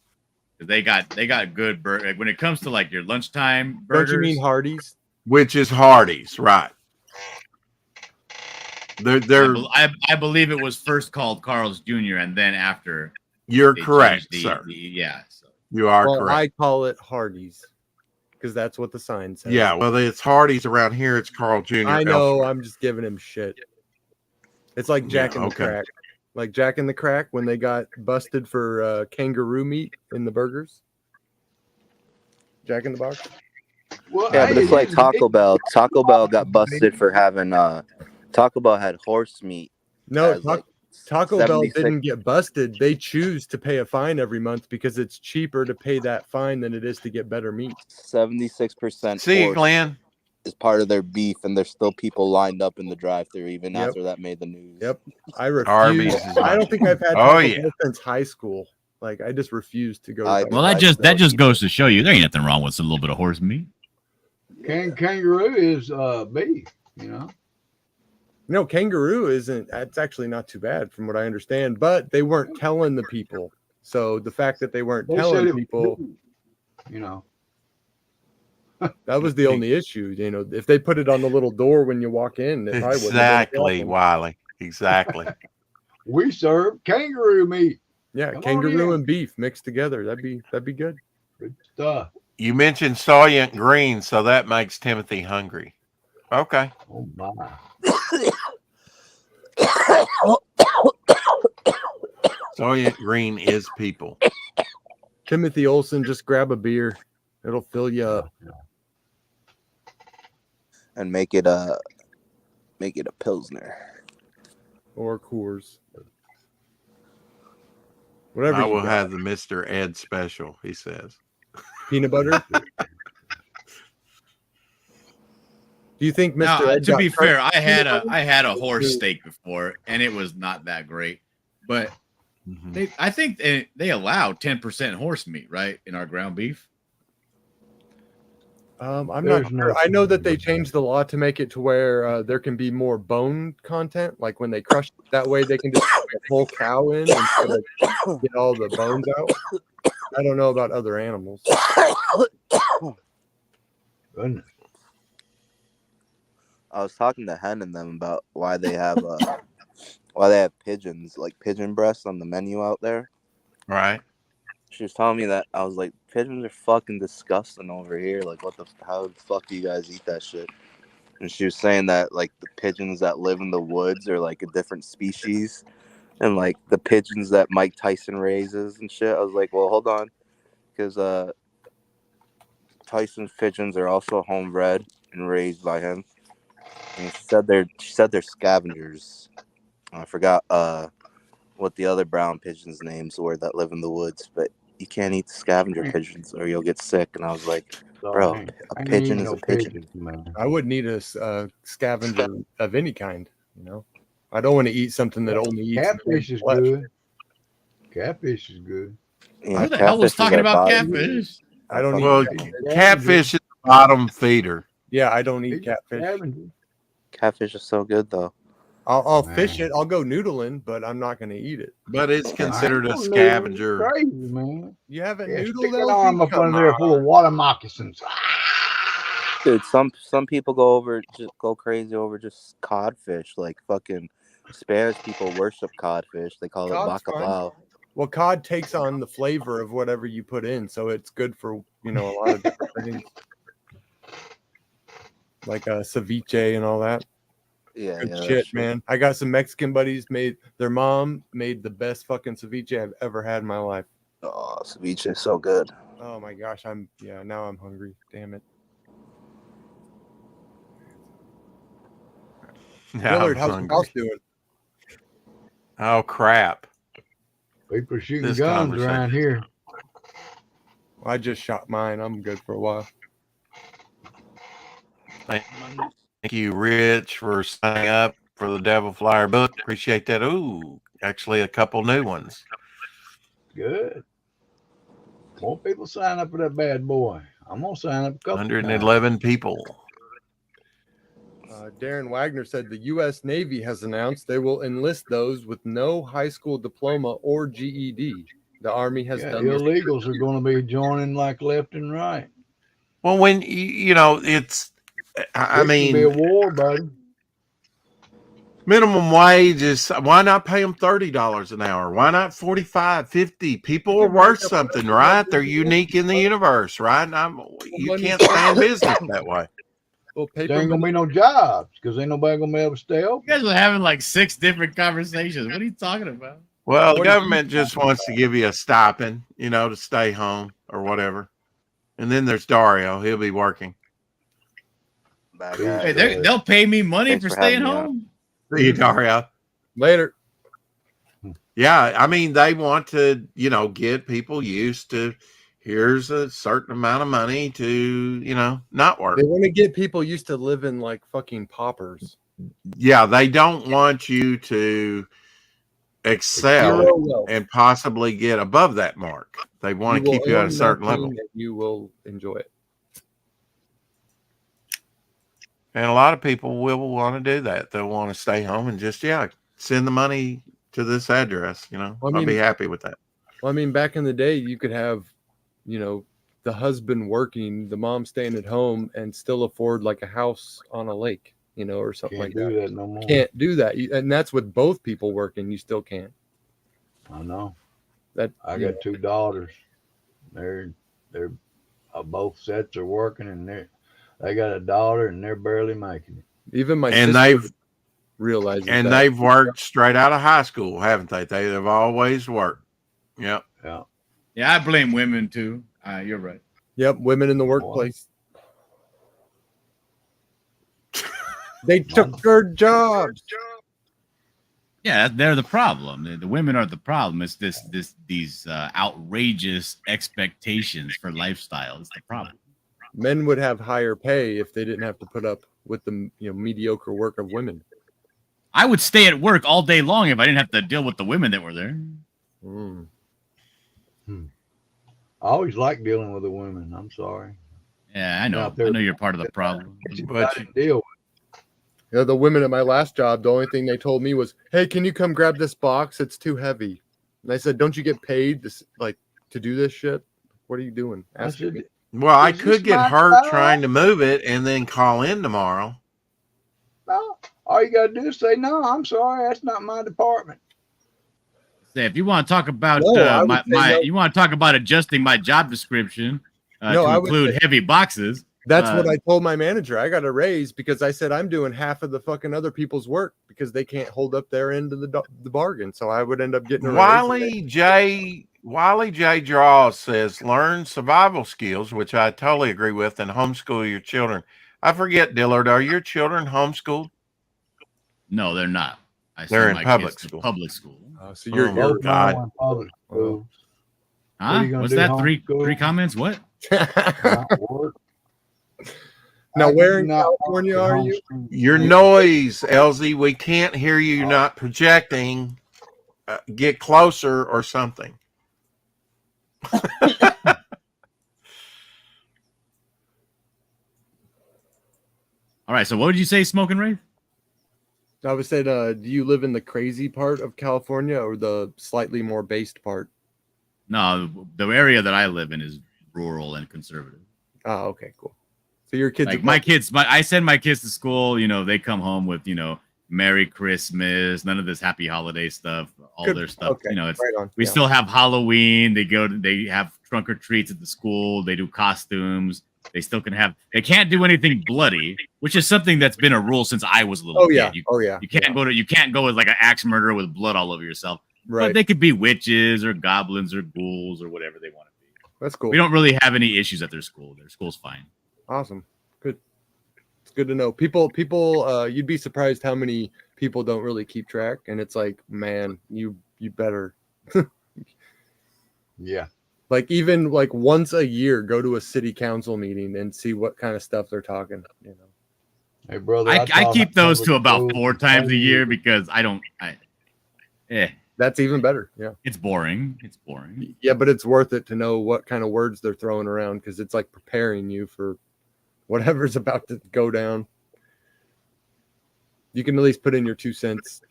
They got good burger. Like when it comes to like your lunchtime burgers. Don't you mean Hardee's? Which is Hardee's, right? I believe it was first called Carl's Jr. and then after. You're correct, sir. Yeah, so. You are correct. I call it Hardee's because that's what the sign says. Yeah, well, it's Hardee's around here. It's Carl Jr. I know. Elsewhere. I'm just giving him shit. It's like Jack in the Crack. Like Jack in the Crack when they got busted for kangaroo meat in the burgers. Jack in the Box. Well, yeah, but it's like Taco Bell. Taco Bell got busted for having Taco Bell had horse meat. No, Taco Bell didn't get busted. They choose to pay a fine every month because it's cheaper to pay that fine than it is to get better meat. 76%. See you, Glenn. Is part of their beef, and there's still people lined up in the drive-thru even after that made the news. Yep, I refuse. I don't think I've had Taco Bell since high school. Like I just refuse to go. Well, that just goes to show you there ain't nothing wrong with a little bit of horse meat. Kangaroo is beef, you know. No, kangaroo isn't. That's actually not too bad from what I understand. But they weren't telling the people. So the fact that they weren't telling people, you know. That was the only issue, you know. If they put it on the little door when you walk in, it probably exactly, Wiley. Exactly. We serve kangaroo meat. Yeah, kangaroo and beef mixed together. That'd be good. Good stuff. You mentioned Soylent Green, so that makes Timothy hungry. Okay. Oh my. Soylent Green is people. Timothy Olsen, just grab a beer. It'll fill you up. And make it a Pilsner. Or Coors. Whatever. I will have the Mr. Ed special, he says. Peanut butter? Do you think Mr. Ed to be fair, I had a horse steak before and it was not that great. But I think they allow 10% horse meat, right? In our ground beef. I'm not sure. I know that they changed the law to make it to where there can be more bone content. Like when they crush it, that way they can just put a whole cow in instead of get all the bones out. I don't know about other animals. Goodness. I was talking to Hen and them about why they have pigeons, like pigeon breasts on the menu out there. Right. She was telling me that. I was like, pigeons are fucking disgusting over here. Like, how the fuck do you guys eat that shit? And she was saying that, like, the pigeons that live in the woods are, like, a different species. And, like, the pigeons that Mike Tyson raises and shit. I was like, well, hold on. Because Tyson's pigeons are also homebred and raised by him. And she said they're scavengers. I forgot what the other brown pigeons' names were that live in the woods, but you can't eat the scavenger pigeons or you'll get sick. And I was like, bro, a pigeon is a pigeon. I wouldn't eat a scavenger of any kind, you know. I don't want to eat something that only eats catfish is good. Catfish is good. Yeah, who the hell was talking about catfish? I don't know. Well, catfish is the bottom feeder. Yeah, I don't eat catfish. Catfish is so good though. I'll fish it. I'll go noodling, but I'm not going to eat it. But it's considered a scavenger. Crazy, man. You haven't Stick noodled, an arm up under there full of water moccasins. Dude, some people just go crazy over just codfish. Like fucking Spanish people worship codfish. They call it bacalao. Well, cod takes on the flavor of whatever you put in, so it's good for a lot of different things, like ceviche and all that. Yeah, good shit, man. I got some Mexican buddies. Their mom made the best fucking ceviche I've ever had in my life. Oh, ceviche is so good. Oh my gosh, now I'm hungry. Damn it. Willard, how's the house doing? Oh crap. People shooting guns around here. Well, I just shot mine. I'm good for a while. Thank you, Rich, for signing up for the Devil Flyer book. Appreciate that. Ooh, actually a couple new ones. Good. More people sign up for that bad boy. I'm going to sign up a couple 111 people. Darren Wagner said the U.S. Navy has announced they will enlist those with no high school diploma or GED. The Army has done illegals are going to be joining like left and right. Well, when it's, I mean, be a war, buddy. Minimum wage is, why not pay them $30 an hour? Why not 45, 50? People are worth something, right? They're unique in the universe, right? You can't stay in business that way. Well, there ain't gonna be no jobs because ain't nobody gonna be able to stay open. You guys are having like 6 different conversations. What are you talking about? Well, the government just wants to give you a stipend, to stay home or whatever. And then there's Dario. He'll be working. Hey, they'll pay me money for staying home. See you, Dario. Later. Yeah, I mean, they want to, get people used to, here's a certain amount of money to, not work. They want to get people used to living like fucking paupers. Yeah, they don't want you to excel and possibly get above that mark. They want to keep you at a certain level. You will enjoy it. And a lot of people will want to do that. They'll want to stay home and just, send the money to this address. I'll be happy with that. Well, I mean, back in the day, you could have, the husband working, the mom staying at home and still afford like a house on a lake, or something like that. Can't do that no more. Can't do that. And that's with both people working. You still can't. I know. I got know. 2 daughters. They're both sets are working and they got a daughter and they're barely making it. Even my and sister they've realized and they've worked straight out of high school, haven't they? They've always worked. Yep. Yeah, I blame women too. You're right. Yep, women in the workplace. They took their jobs. Yeah, they're the problem. The women are the problem. It's these outrageous expectations for lifestyle. It's the problem. Men would have higher pay if they didn't have to put up with the mediocre work of women. I would stay at work all day long if I didn't have to deal with the women that were there. I always like dealing with the women. I'm sorry. Yeah, I know. I know you're part of the problem. But you deal with. The women at my last job, the only thing they told me was, "Hey, can you come grab this box? It's too heavy." And I said, "Don't you get paid to do this shit? What are you doing?" Well, I could get hurt trying to move it and then call in tomorrow. No, all you got to do is say, "No, I'm sorry, that's not my department." Say, if you want to talk about you want to talk about adjusting my job description to include heavy boxes. That's what I told my manager. I got a raise because I said I'm doing half of the fucking other people's work because they can't hold up their end of the bargain. So I would end up getting a raise. Wiley J. Draws says, learn survival skills, which I totally agree with, and homeschool your children. I forget, Dillard, are your children homeschooled? No, they're not. They're in public school. Public school. So you're God. Public school. Huh? What's that? Three comments? What? Now, where in California are you? Your noise, LZ. We can't hear you. You're not projecting. Get closer or something. All right. So what would you say, Smoking Wraith? I would say, do you live in the crazy part of California or the slightly more based part? No, the area that I live in is rural and conservative. Oh, okay, cool. So your kids, like my kids, I send my kids to school. You know, they come home with Merry Christmas, none of this Happy Holiday stuff, all their stuff. Okay. It's right we still have Halloween. They have trunk or treats at the school. They do costumes. They still they can't do anything bloody, which is something that's been a rule since I was a little kid. You can't go with like an axe murderer with blood all over yourself. Right. But they could be witches or goblins or ghouls or whatever they want to be. That's cool. We don't really have any issues at their school. Their school's fine. Awesome. Good. It's good to know. People, you'd be surprised how many people don't really keep track. And it's like, man, you better. Yeah. Like even like once a year, go to a city council meeting and see what kind of stuff they're talking. Hey, brother, I keep those to about 4 times a year because That's even better. Yeah. It's boring. Yeah, but it's worth it to know what kind of words they're throwing around because it's like preparing you for whatever's about to go down. You can at least put in your 2 cents.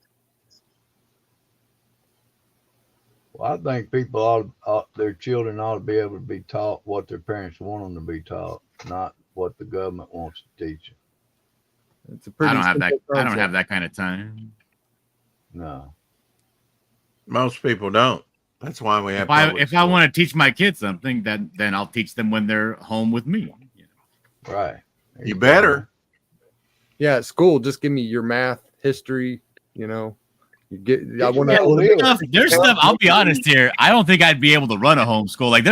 Well, I think people their children ought to be able to be taught what their parents want them to be taught, not what the government wants to teach them. It's a pretty. I don't have that kind of time. No. Most people don't. That's why we have. If I want to teach my kids something, then I'll teach them when they're home with me. Right. You better. Yeah, at school, just give me your math, history. You get. I want to. There's stuff. I'll be honest here. I don't think I'd be able to run a homeschool. Like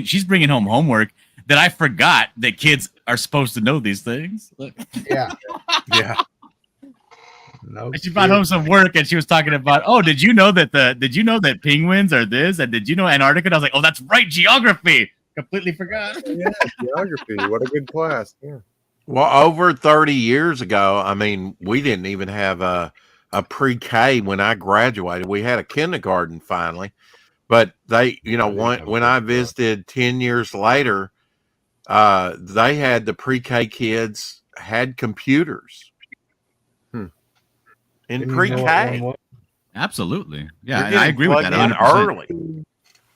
she's bringing home homework that I forgot that kids are supposed to know these things. Look. Yeah. Yeah. No. She brought home some work and she was talking about, did you know that penguins are this? And did you know Antarctica? And I was like, oh, that's right. Geography. Completely forgot. Yeah. Geography. What a good class. Yeah. Well, over 30 years ago, I mean, we didn't even have a pre-K when I graduated. We had a kindergarten finally, but they, when I visited 10 years later, they had the pre-K kids had computers. In pre-K. Absolutely. Yeah, I agree with that. Early.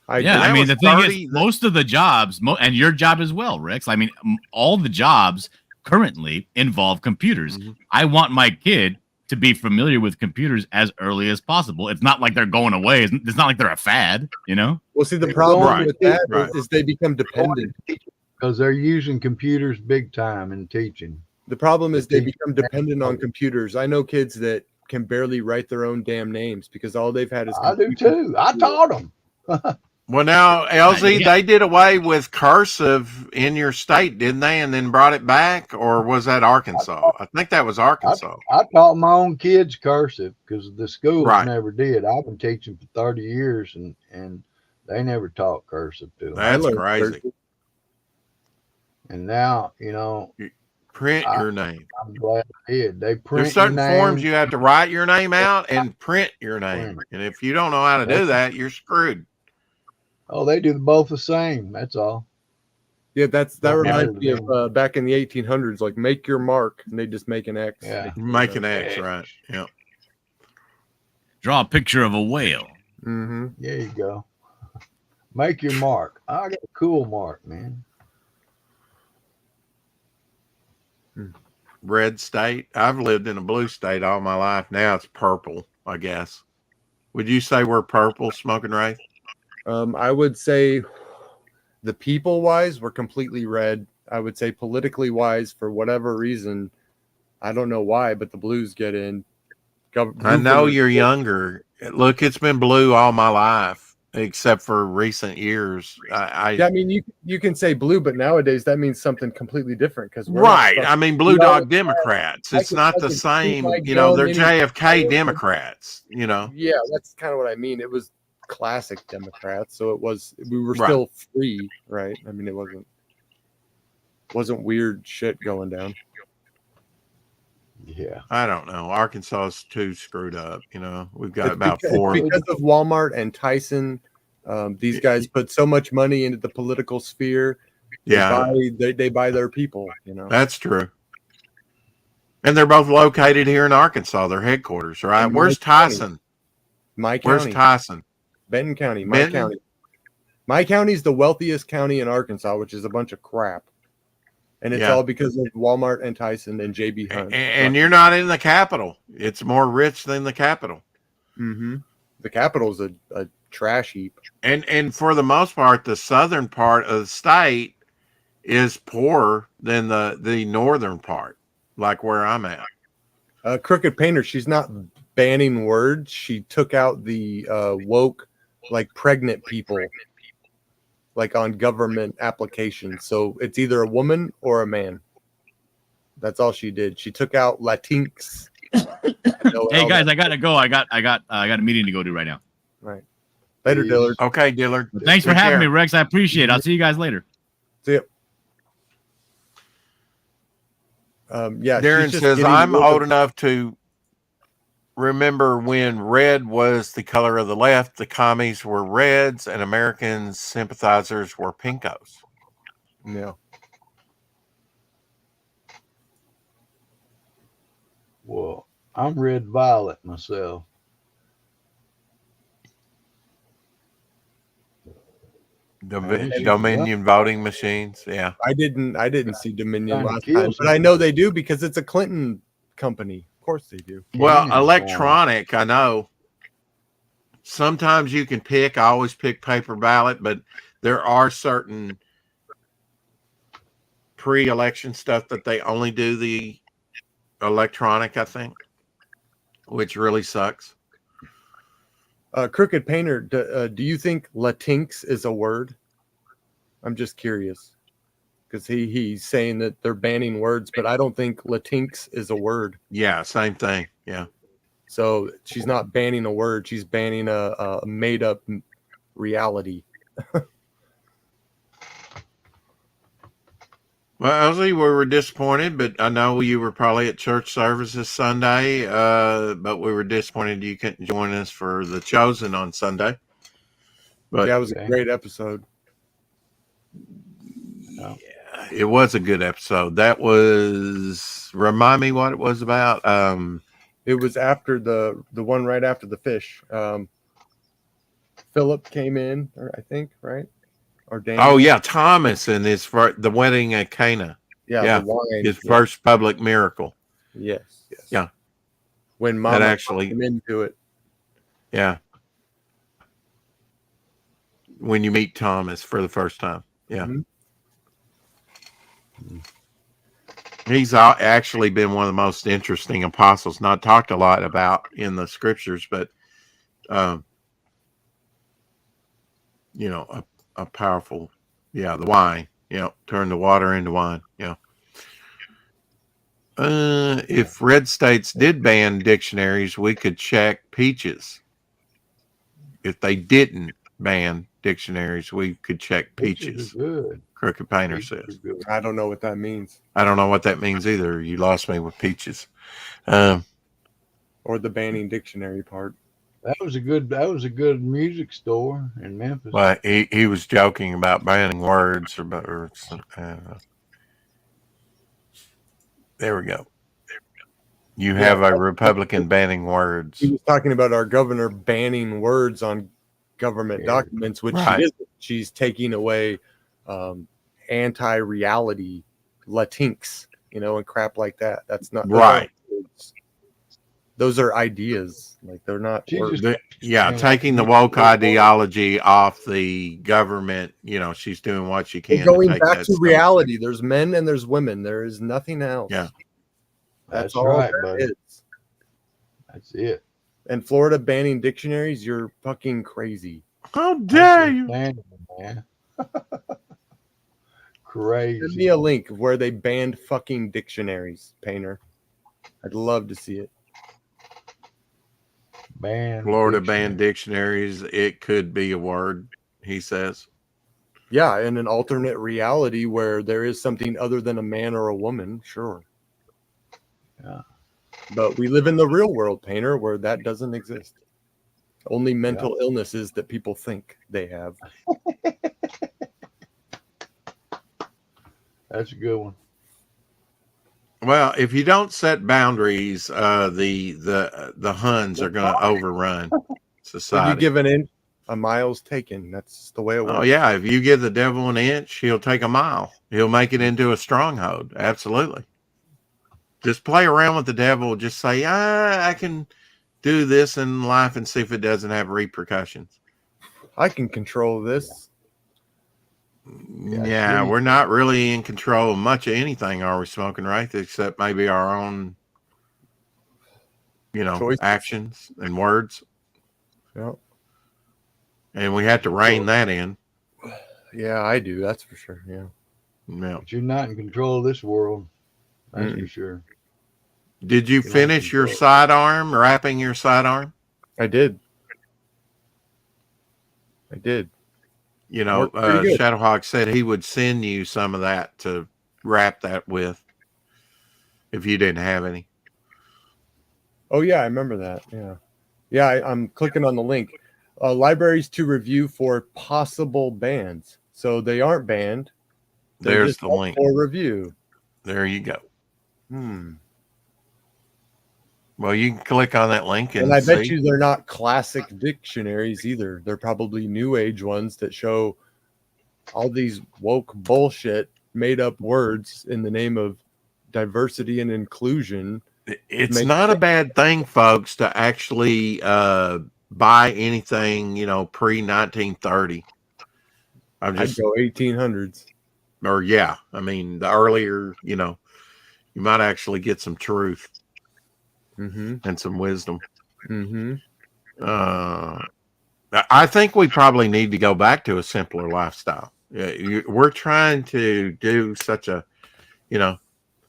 I mean, the thing is, most of the jobs, and your job as well, Rex, I mean, all the jobs currently involve computers. Mm-hmm. I want my kid to be familiar with computers as early as possible. It's not like they're going away. It's not like they're a fad, Well, see, the problem with that is they become dependent. Because they're using computers big time in teaching. The problem is they become dependent on computers. I know kids that can barely write their own damn names because all they've had is computers. I do too. I taught them. Well, now, LZ, they did away with cursive in your state, didn't they? And then brought it back? Or was that Arkansas? I think that was Arkansas. I taught my own kids cursive because the schools never did. I've been teaching for 30 years and they never taught cursive to them. That's crazy. And now, print your name. I'm glad I did. They print. There's certain forms you have to write your name out and print your name. And if you don't know how to do that, you're screwed. Oh, they do both the same. That's all. Yeah, that reminds me of back in the 1800s, like make your mark, and they just make an X. Yeah, make an X, right? Yeah. Draw a picture of a whale. Mm-hmm. There you go. Make your mark. I got a cool mark, man. Red state. I've lived in a blue state all my life. Now it's purple, I guess. Would you say we're purple, Smoking Wraith? I would say the people wise, we're completely red. I would say politically wise, for whatever reason, I don't know why, but the blues get in. I know you're younger. Look, it's been blue all my life, except for recent years. I mean, you can say blue, but nowadays that means something completely different. Because I mean, Blue Dog Democrats. It's not the same. They're JFK Democrats. Yeah, that's kind of what I mean. It was classic Democrats, so we were still free, right? I mean, it wasn't weird shit going down. Yeah, I don't know. Arkansas is too screwed up. We've got about 4 because of Walmart and Tyson. These guys put so much money into the political sphere. Yeah, they buy their people. That's true. And they're both located here in Arkansas, their headquarters, right? Where's Tyson? My county. Where's Tyson? Benton County. My county. My county is the wealthiest county in Arkansas, which is a bunch of crap. And it's all because of Walmart and Tyson and JB Hunt. And you're not in the capital. It's more rich than the capital. Mm-hmm. The capital is a trash heap. And for the most part, the southern part of the state is poorer than the northern part, like where I'm at. Crooked Painter, she's not banning words. She took out the woke, like pregnant people, like on government applications. So it's either a woman or a man. That's all she did. She took out Latinx. Hey guys, I gotta go. I got a meeting to go to right now. Right. Later, Dillard. Okay, Dillard. Well, thanks for having me, Rex. I appreciate it. I'll see you guys later. See ya. Yeah. Darren says, I'm old enough to remember when red was the color of the left, the commies were reds, and American sympathizers were pinkos. Yeah. Well, I'm red violet myself. Dominion voting machines. Yeah. I didn't see Dominion last time, but I know they do because it's a Clinton company. Of course they do. Well, electronic, I know. Sometimes you can pick. I always pick paper ballot, but there are certain pre-election stuff that they only do the electronic, I think, which really sucks. Crooked Painter, do you think Latinx is a word? I'm just curious because he's saying that they're banning words, but I don't think Latinx is a word. Yeah, same thing. Yeah. So she's not banning a word; she's banning a made-up reality. Well, Ozzy, we were disappointed, but I know you were probably at church service this Sunday, but we were disappointed you couldn't join us for The Chosen on Sunday. But yeah, it was a great episode. Yeah, it was a good episode. That was, remind me what it was about. It was after the one right after the fish. Philip came in, I think, right? Or Daniel. Oh yeah, Thomas and the wedding at Cana. Yeah, the wine, his first public miracle. Yes. Yeah. When Mama actually came into it. Yeah. When you meet Thomas for the first time. Yeah. Mm-hmm. He's actually been one of the most interesting apostles, not talked a lot about in the scriptures, but a powerful, the wine, turn the water into wine. If red states did ban dictionaries, we could check peaches. If they didn't ban dictionaries, we could check peaches. Good. Crooked Painter says. I don't know what that means. I don't know what that means either. You lost me with peaches. Or the banning dictionary part. That was a good music store in Memphis. Well, he was joking about banning words or there we go. You have a Republican banning words. He was talking about our governor banning words on government documents, which she isn't. She's taking away anti-reality Latinx, and crap like that. That's not right. Those are ideas. Like they're not. Taking the woke ideology off the government. She's doing what she can. Going back to reality. There's men and there's women. There is nothing else. Yeah, that's all right, buddy. That's it. And Florida banning dictionaries, you're fucking crazy. How dare you, man? Crazy. Send me a link of where they banned fucking dictionaries, Painter. I'd love to see it. Florida banned dictionaries. It could be a word, he says. Yeah, in an alternate reality where there is something other than a man or a woman, sure. Yeah. But we live in the real world, Painter, where that doesn't exist. Only mental illnesses that people think they have. That's a good one. Well, if you don't set boundaries, the Huns are going to overrun society. If you give an inch, a mile's taken. That's the way it works. Oh yeah, if you give the devil an inch, he'll take a mile. He'll make it into a stronghold. Absolutely. Just play around with the devil. Just say, I can do this in life and see if it doesn't have repercussions. I can control this. Yeah, we're not really in control of much of anything, are we, Smoking Wraith? Except maybe our own, choices, actions and words. Yep. And we have to rein that in. Yeah, I do. That's for sure. Yeah. But you're not in control of this world. That's for sure. Did you finish your sidearm, wrapping your sidearm? I did. Shadowhawk said he would send you some of that to wrap that with if you didn't have any. Oh, yeah, I remember that. Yeah. Yeah, I'm clicking on the link. Libraries to review for possible bans. So they aren't banned. There's the link. For review. There you go. Well, you can click on that link and I bet you they're not classic dictionaries either. They're probably new age ones that show all these woke bullshit made up words in the name of diversity and inclusion. It's not a bad thing, folks, to actually buy anything, pre-1930. I'd go 1800s. Or yeah, I mean, the earlier, you might actually get some truth and some wisdom. I think we probably need to go back to a simpler lifestyle. We're trying to do such a,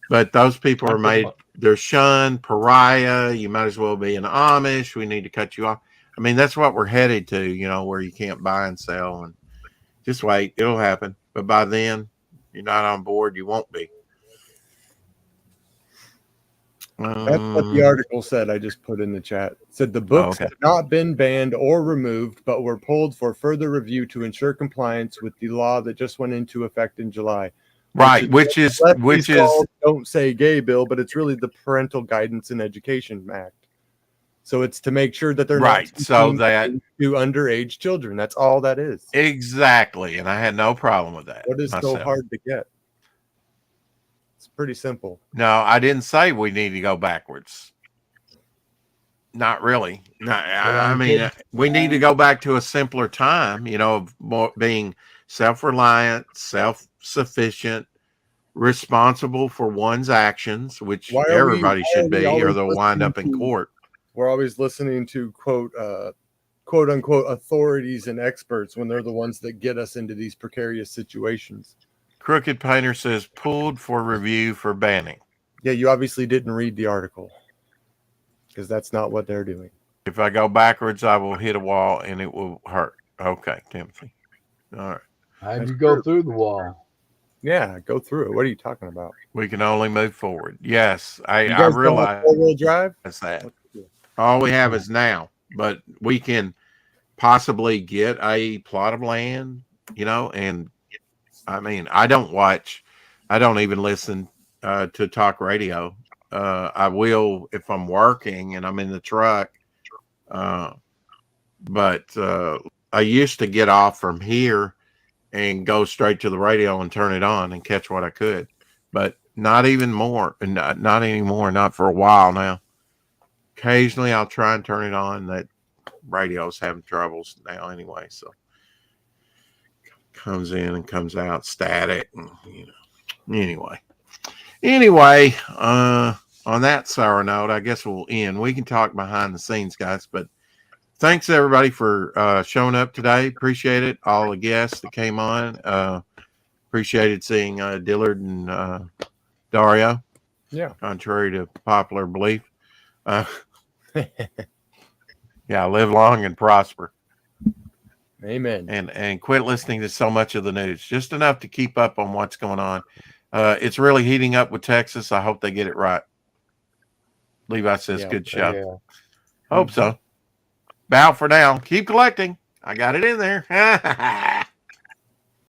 but those people are they're shunned, pariah. You might as well be an Amish. We need to cut you off. I mean, that's what we're headed to, where you can't buy and sell. And just wait, it'll happen. But by then, you're not on board, you won't be. That's what the article said. I just put in the chat. It said the books have not been banned or removed, but were pulled for further review to ensure compliance with the law that just went into effect in July. Right, which is Don't Say Gay bill, but it's really the Parental Guidance and Education Act. So it's to make sure that they're not so that to underage children. That's all that is. Exactly, and I had no problem with that. What is so hard to get? It's pretty simple. No, I didn't say we need to go backwards. Not really. No, I mean, we need to go back to a simpler time, of more being self-reliant, self-sufficient, responsible for one's actions, which everybody should be, or they'll wind up in court. We're always listening to quote unquote authorities and experts when they're the ones that get us into these precarious situations. Crooked Painter says pulled for review for banning. Yeah, you obviously didn't read the article because that's not what they're doing. If I go backwards, I will hit a wall and it will hurt. Okay, Timothy. All right. How do you go through the wall? Yeah, go through it. What are you talking about? We can only move forward. Yes, I realize four-wheel drive. That. All we have is now, but we can possibly get a plot of land, and I mean, I don't even listen to talk radio. I will if I'm working and I'm in the truck. But I used to get off from here and go straight to the radio and turn it on and catch what I could, but not even more, and not anymore, not for a while now. Occasionally I'll try and turn it on. That radio's having troubles now anyway, so comes in and comes out static, and anyway, on that sour note, I guess we'll end. We can talk behind the scenes, guys, but thanks everybody for showing up today. Appreciate it. All the guests that came on. Appreciated seeing Dillard and Dario. Yeah. Contrary to popular belief. Yeah, live long and prosper. Amen. And quit listening to so much of the news. Just enough to keep up on what's going on. It's really heating up with Texas. I hope they get it right. Levi says, good show. Yeah. Hope so. Bow for now. Keep collecting. I got it in there.